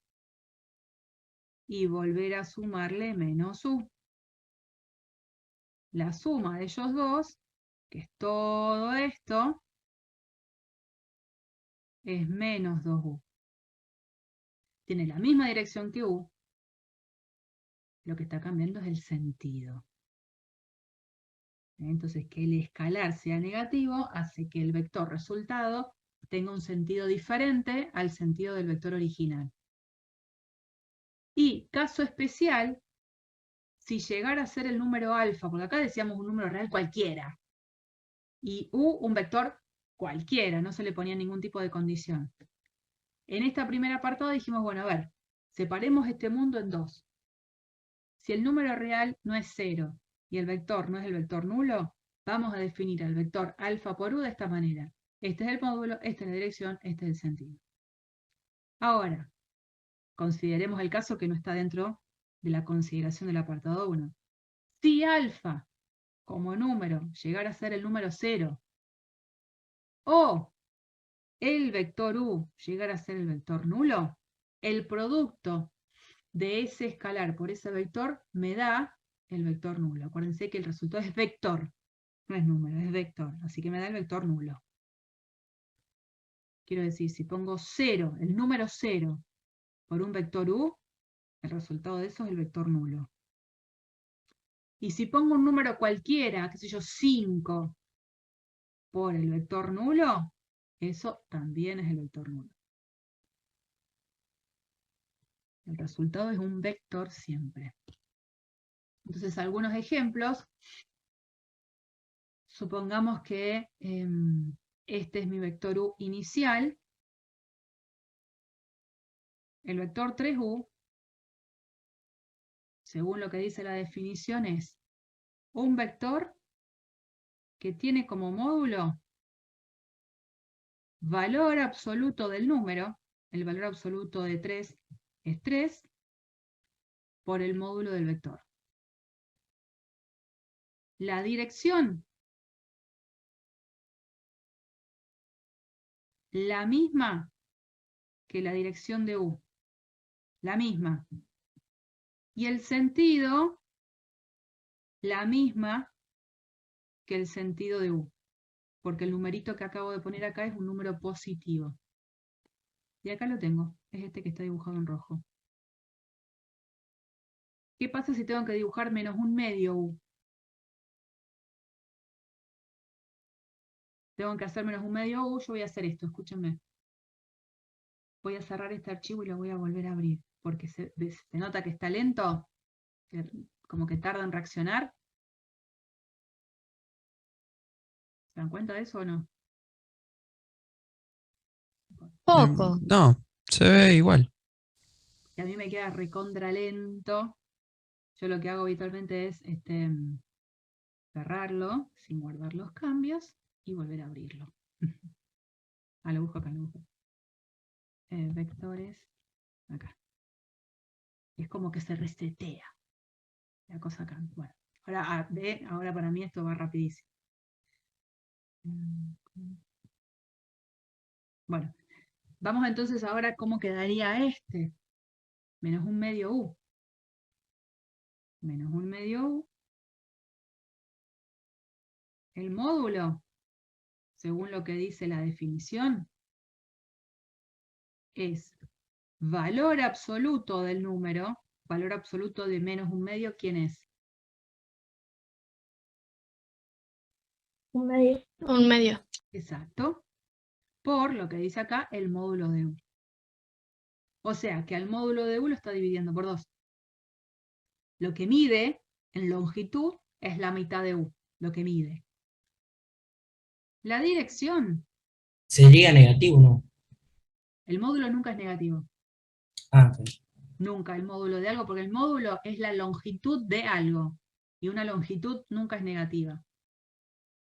y volver a sumarle menos U. La suma de ellos dos, que es todo esto, es menos 2U. Tiene la misma dirección que U, lo que está cambiando es el sentido. Entonces, que el escalar sea negativo hace que el vector resultado tenga un sentido diferente al sentido del vector original. Y, caso especial, si llegara a ser el número alfa, porque acá decíamos un número real cualquiera, y U un vector cualquiera, no se le ponía ningún tipo de condición. En esta primera apartado dijimos, bueno, a ver, separemos este mundo en dos. Si el número real no es 0 y el vector no es el vector nulo, vamos a definir al vector alfa por U de esta manera. Este es el módulo, esta es la dirección, este es el sentido. Ahora, consideremos el caso que no está dentro de la consideración del apartado 1. Si alfa como número llegara a ser el número 0 o el vector U llegara a ser el vector nulo, el producto de ese escalar por ese vector me da el vector nulo. Acuérdense que el resultado es vector, no es número, es vector, así que me da el vector nulo. Quiero decir, si pongo 0, el número 0, por un vector U, El resultado de eso es el vector nulo. Y si pongo un número cualquiera, qué sé yo, 5, por el vector nulo, eso también es el vector nulo. El resultado es un vector siempre. Entonces, algunos ejemplos. Supongamos que este es mi vector U inicial. El vector 3U, según lo que dice la definición, es un vector que tiene como módulo valor absoluto del número. El valor absoluto de 3 es 3 por el módulo del vector. La dirección, la misma que la dirección de U. La misma. Y el sentido, la misma que el sentido de U. Porque el numerito que acabo de poner acá es un número positivo. Y acá lo tengo. Es este que está dibujado en rojo. ¿Qué pasa si tengo que dibujar menos un medio U? Tengo que hacer menos un medio U, yo voy a hacer esto, escúchenme. Voy a cerrar este archivo y lo voy a volver a abrir, porque se nota que está lento, como que tarda en reaccionar. ¿Se dan cuenta de eso o no? Poco. No, se ve igual. Y a mí me queda recontra lento. Yo lo que hago habitualmente es cerrarlo, sin guardar los cambios, y volver a abrirlo. Lo busco acá, lo busco. Vectores, acá. Es como que se resetea la cosa acá. Bueno, ahora para mí esto va rapidísimo. Bueno, vamos entonces ahora a cómo quedaría este. Menos un medio U. Menos un medio U. El módulo, según lo que dice la definición, es valor absoluto del número. Valor absoluto de menos un medio, ¿quién es? Un medio. Un medio. Exacto. Por lo que dice acá, el módulo de U. O sea, que al módulo de U lo está dividiendo por 2. Lo que mide en longitud es la mitad de U. Lo que mide. La dirección. Sería negativo, ¿no? El módulo nunca es negativo. Ah, ok. Nunca el módulo de algo, porque el módulo es la longitud de algo. Y una longitud nunca es negativa.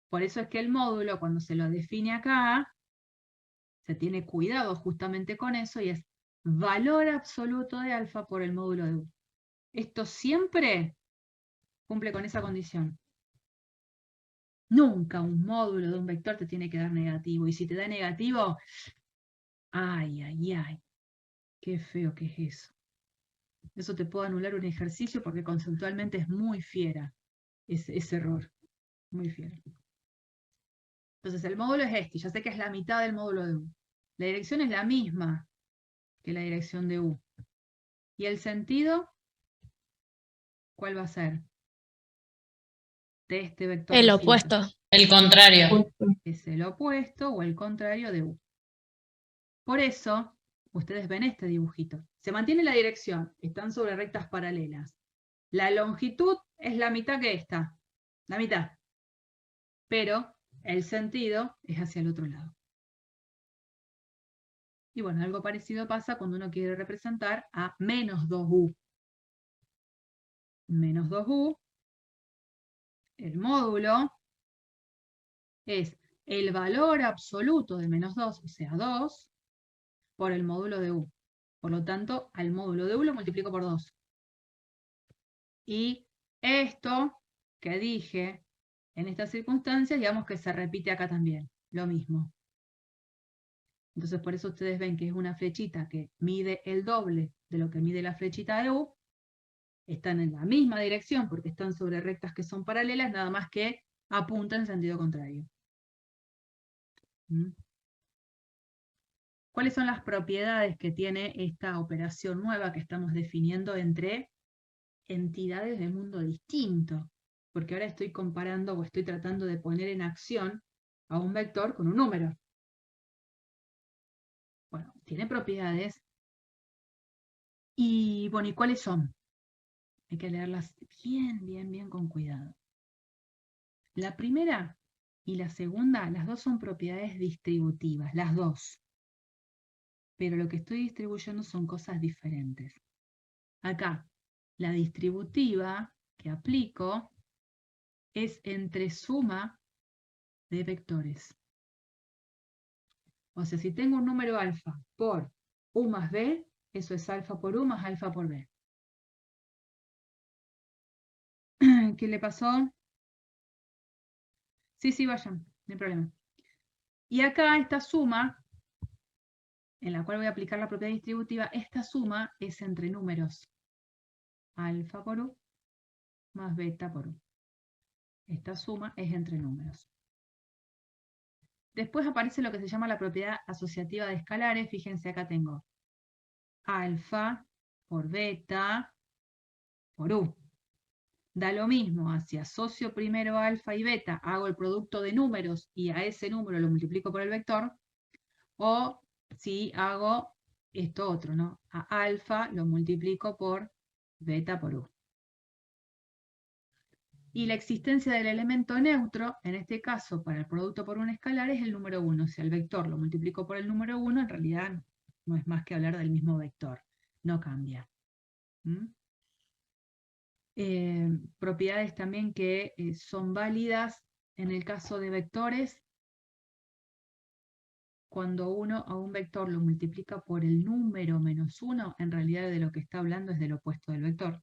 Por eso es que el módulo, cuando se lo define acá, se tiene cuidado justamente con eso y es valor absoluto de alfa por el módulo de U. Esto siempre cumple con esa condición. Nunca un módulo de un vector te tiene que dar negativo. Y si te da negativo, ay, ay, ay, qué feo que es eso. Eso te puede anular un ejercicio porque conceptualmente es muy fiera ese error. Muy fiera. Entonces el módulo es este. Ya sé que es la mitad del módulo de U. La dirección es la misma que la dirección de U. ¿Y el sentido? ¿Cuál va a ser? De este vector. El de cinco. opuesto. El contrario. Es el opuesto o el contrario de U. Por eso, ustedes ven este dibujito. Se mantiene la dirección, están sobre rectas paralelas. La longitud es la mitad que esta, la mitad. Pero el sentido es hacia el otro lado. Y bueno, algo parecido pasa cuando uno quiere representar a menos 2U. Menos 2U, el módulo, es el valor absoluto de menos 2, o sea, 2, por el módulo de U. Por lo tanto, al módulo de U lo multiplico por 2. Y esto que dije en estas circunstancias, digamos que se repite acá también, lo mismo. Entonces por eso ustedes ven que es una flechita que mide el doble de lo que mide la flechita de U. Están en la misma dirección porque están sobre rectas que son paralelas, nada más que apuntan en sentido contrario. ¿Mm? ¿Cuáles son las propiedades que tiene esta operación nueva que estamos definiendo entre entidades de mundo distinto? Porque ahora estoy comparando o estoy tratando de poner en acción a un vector con un número. Bueno, tiene propiedades. Y bueno, ¿y cuáles son? Hay que leerlas bien con cuidado. La primera y la segunda, las dos son propiedades distributivas, las dos. Pero lo que estoy distribuyendo son cosas diferentes. Acá, la distributiva que aplico es entre suma de vectores. O sea, si tengo un número alfa por u más b, eso es alfa por u más alfa por b. ¿Qué le pasó? Sí, vayan, no hay problema. Y acá esta suma, en la cual voy a aplicar la propiedad distributiva, esta suma es entre números. Alfa por u más beta por u. Esta suma es entre números. Después aparece lo que se llama la propiedad asociativa de escalares. Fíjense, acá tengo alfa por beta por u. Da lo mismo, si asocio primero alfa y beta, hago el producto de números y a ese número lo multiplico por el vector, o si hago esto otro, ¿no? A alfa lo multiplico por beta por u. Y la existencia del elemento neutro, en este caso para el producto por un escalar, es el número 1. Si al vector lo multiplico por el número 1, en realidad no es más que hablar del mismo vector. No cambia. Propiedades también que son válidas en el caso de vectores. Cuando uno a un vector lo multiplica por el número menos 1, en realidad de lo que está hablando es del opuesto del vector.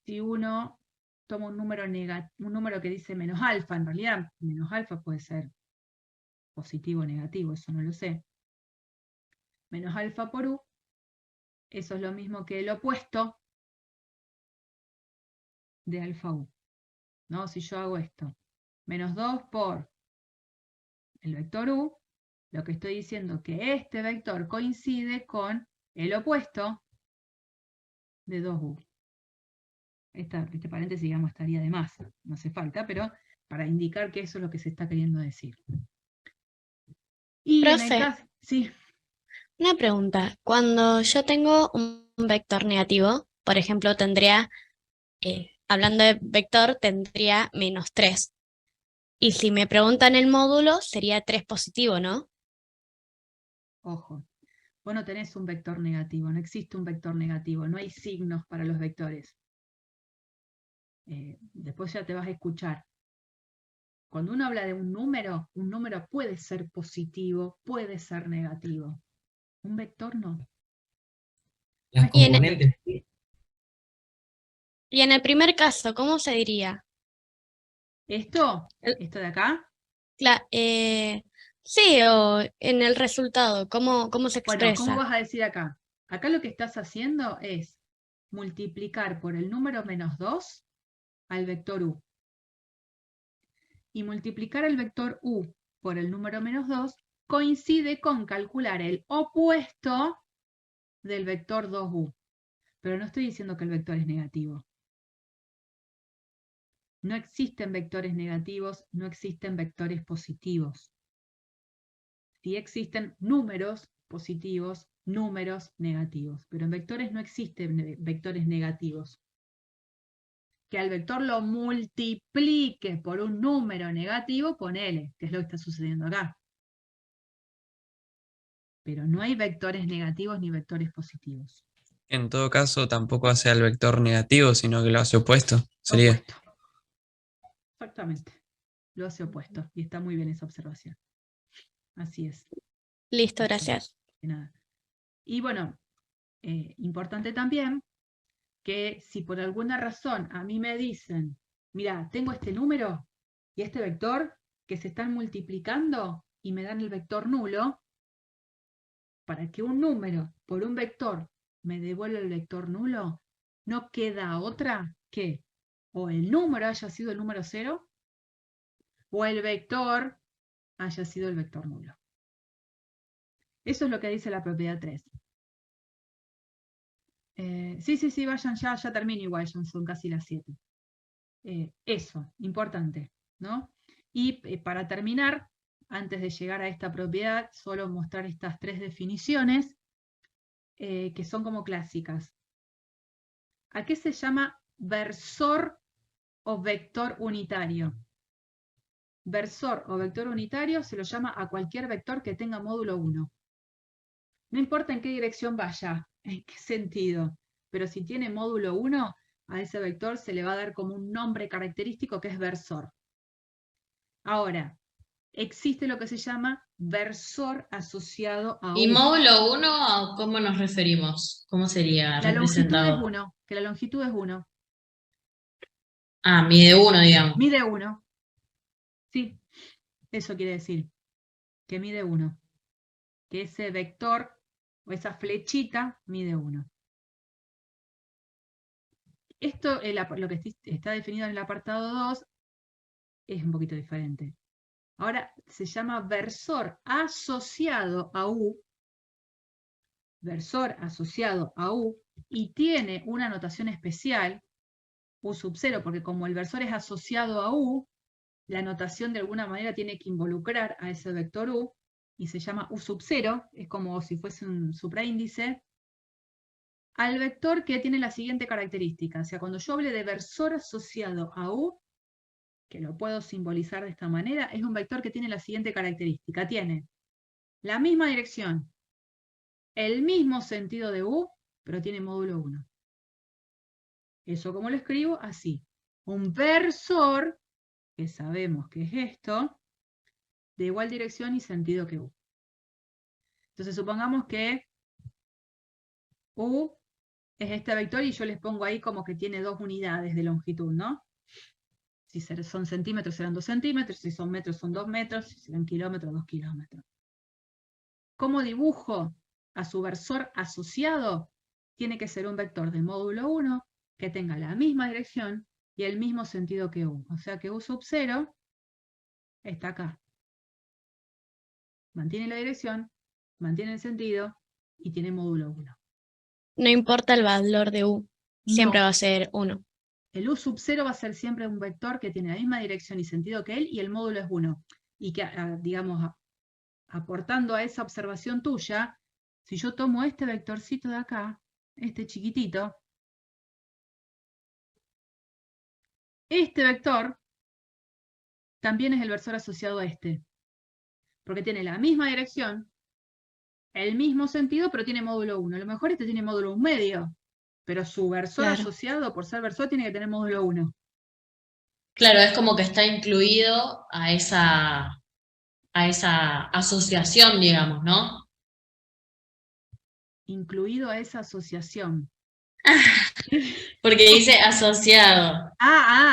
Si uno toma un número que dice menos alfa, en realidad menos alfa puede ser positivo o negativo, eso no lo sé. Menos alfa por u, eso es lo mismo que el opuesto de alfa u. ¿No? Si yo hago esto, menos 2 por el vector u, lo que estoy diciendo es que este vector coincide con el opuesto de 2u. Este paréntesis, digamos, estaría de más, no hace falta, pero para indicar que eso es lo que se está queriendo decir. Y en el Profe, caso, sí, una pregunta. Cuando yo tengo un vector negativo, por ejemplo, tendría, hablando de vector, tendría -3. Y si me preguntan el módulo, sería 3 positivo, ¿no? ojo, vos no tenés un vector negativo, no existe un vector negativo, no hay signos para los vectores. Después ya te vas a escuchar. Cuando uno habla de un número puede ser positivo, puede ser negativo. Un vector no. Las Y en, componentes, sí. y en el primer caso, ¿cómo se diría? ¿Esto? El- ¿Esto de acá? Sí, o en el resultado, ¿cómo se Bueno, ¿cómo expresa? vas a decir acá? Acá lo que estás haciendo es multiplicar por el número menos 2 al vector u. Y multiplicar el vector u por el número menos 2 coincide con calcular el opuesto del vector 2u. Pero no estoy diciendo que el vector es negativo. No existen vectores negativos, no existen vectores positivos. Sí existen números positivos, números negativos, pero en vectores no existen vectores negativos. Que al vector lo multipliques por un número negativo, ponele, que es lo que está sucediendo acá. Pero no hay vectores negativos ni vectores positivos. En todo caso, tampoco hace al vector negativo, sino que lo hace opuesto. Sería. Opuesto. Exactamente. Lo hace opuesto. Y está muy bien esa observación. Así es. Listo, Así gracias. que nada. Y bueno, importante también que si por alguna razón a mí me dicen, mira, tengo este número y este vector que se están multiplicando y me dan el vector nulo, para que un número por un vector me devuelva el vector nulo, no queda otra que o el número haya sido el número 0, o el vector haya sido el vector nulo. Eso es lo que dice la propiedad 3. Sí, vayan ya termino igual, ya son casi las 7. Eso, importante, ¿no? Y para terminar, antes de llegar a esta propiedad, solo mostrar estas 3 definiciones que son como clásicas. ¿A qué se llama versor o vector unitario? Versor o vector unitario se lo llama a cualquier vector que tenga módulo 1. No importa en qué dirección vaya, en qué sentido, pero si tiene módulo 1, a ese vector se le va a dar como un nombre característico que es versor. Ahora, existe lo que se llama versor asociado a ¿Y U. módulo 1 a cómo nos referimos? ¿Cómo sería La longitud es representado? 1, que la longitud es 1. Ah, mide 1, digamos. Mide 1. Sí, eso quiere decir que mide 1. Que ese vector o esa flechita mide 1. Esto, lo que está definido en el apartado 2, es un poquito diferente. Ahora se llama versor asociado a U. Versor asociado a U. Y tiene una notación especial, U sub 0, porque como el versor es asociado a U, la notación de alguna manera tiene que involucrar a ese vector U, y se llama U sub 0, es como si fuese un supraíndice, al vector que tiene la siguiente característica. O sea, cuando yo hable de versor asociado a U, que lo puedo simbolizar de esta manera, es un vector que tiene la siguiente característica. Tiene la misma dirección, el mismo sentido de U, pero tiene módulo 1. Eso, ¿cómo lo escribo? Así. Un versor, que sabemos que es esto, de igual dirección y sentido que U. Entonces supongamos que U es este vector y yo les pongo ahí como que tiene 2 unidades de longitud, ¿no? Si son centímetros serán 2 centímetros, si son metros son 2 metros, si serán kilómetros 2 kilómetros. ¿Cómo dibujo a su versor asociado? Tiene que ser un vector de módulo 1 que tenga la misma dirección y el mismo sentido que U. O sea que U sub 0 está acá. Mantiene la dirección, mantiene el sentido y tiene módulo 1. No importa el valor de U, siempre No. va a ser 1. El U sub 0 va a ser siempre un vector que tiene la misma dirección y sentido que él y el módulo es 1. Y que, digamos, aportando a esa observación tuya, si yo tomo este vectorcito de acá, este chiquitito, este vector también es el versor asociado a este. Porque tiene la misma dirección, el mismo sentido, pero tiene módulo 1. A lo mejor este tiene módulo 1 medio, pero su versor Claro. asociado, por ser versor, tiene que tener módulo 1. Claro, es como que está incluido a esa asociación, digamos, ¿no? Incluido a esa asociación. Porque dice asociado.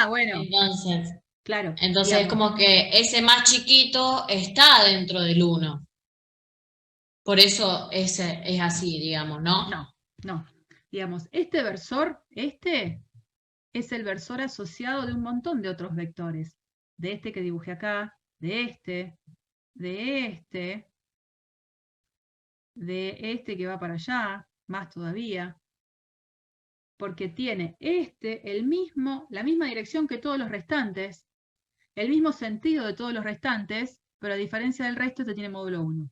Bueno, Entonces claro. es digamos, como que ese más chiquito está dentro del 1. Por eso es así, digamos, ¿no? No. Digamos, este versor, este es el versor asociado de un montón de otros vectores. De este que dibujé acá, de este que va para allá, más todavía. Porque tiene la misma dirección que todos los restantes, el mismo sentido de todos los restantes, pero a diferencia del resto, este tiene módulo 1. O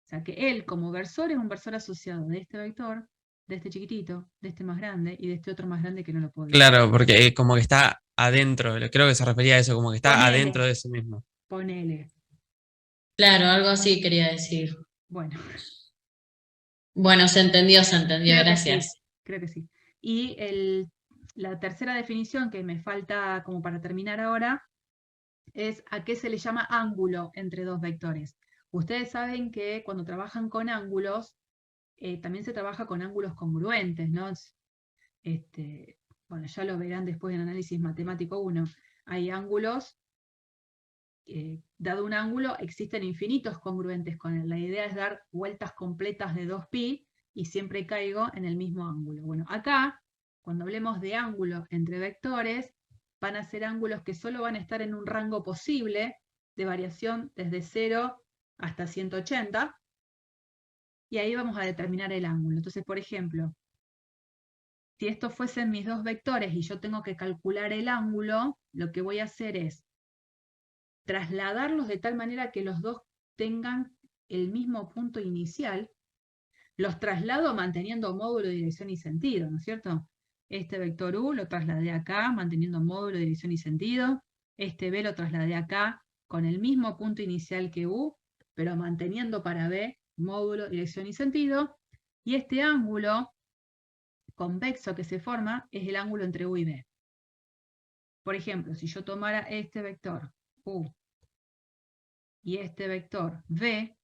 sea que él, como versor, es un versor asociado de este vector, de este chiquitito, de este más grande y de este otro más grande que no lo puedo dibujar. Claro, porque como que está adentro, creo que se refería a eso, como que está Ponele. adentro de ese mismo. Ponele. Claro, algo así quería decir. Bueno, Bueno, se entendió, creo que sí, gracias. creo que sí. Y la tercera definición que me falta como para terminar ahora es a qué se le llama ángulo entre dos vectores. Ustedes saben que cuando trabajan con ángulos, también se trabaja con ángulos congruentes, ¿no? Bueno, ya lo verán después en análisis matemático 1. Hay ángulos, dado un ángulo, existen infinitos congruentes con él. La idea es dar vueltas completas de 2π y siempre caigo en el mismo ángulo. Bueno, acá, cuando hablemos de ángulos entre vectores, van a ser ángulos que solo van a estar en un rango posible, de variación desde 0 hasta 180. Y ahí vamos a determinar el ángulo. Entonces, por ejemplo, si estos fuesen mis dos vectores y yo tengo que calcular el ángulo, lo que voy a hacer es trasladarlos de tal manera que los dos tengan el mismo punto inicial. Los traslado manteniendo módulo, dirección y sentido, ¿no es cierto? Este vector U lo trasladé acá, manteniendo módulo, dirección y sentido. Este B lo trasladé acá, con el mismo punto inicial que U, pero manteniendo para B módulo, dirección y sentido. Y este ángulo convexo que se forma es el ángulo entre U y B. Por ejemplo, si yo tomara este vector U y este vector V,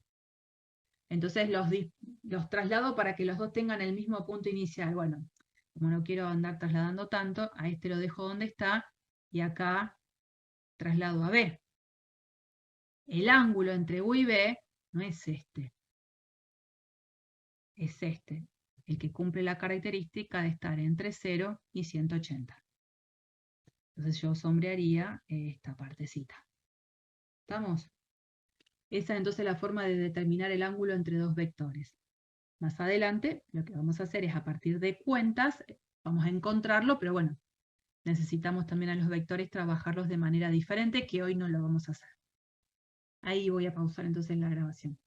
entonces los traslado para que los dos tengan el mismo punto inicial. Bueno, como no quiero andar trasladando tanto, a este lo dejo donde está, y acá traslado a B. El ángulo entre U y B no es este, es este, el que cumple la característica de estar entre 0 y 180. Entonces yo sombrearía esta partecita. ¿Estamos? Esa es entonces la forma de determinar el ángulo entre dos vectores. Más adelante lo que vamos a hacer es, a partir de cuentas, vamos a encontrarlo, pero bueno, necesitamos también a los vectores trabajarlos de manera diferente, que hoy no lo vamos a hacer. Ahí voy a pausar entonces la grabación.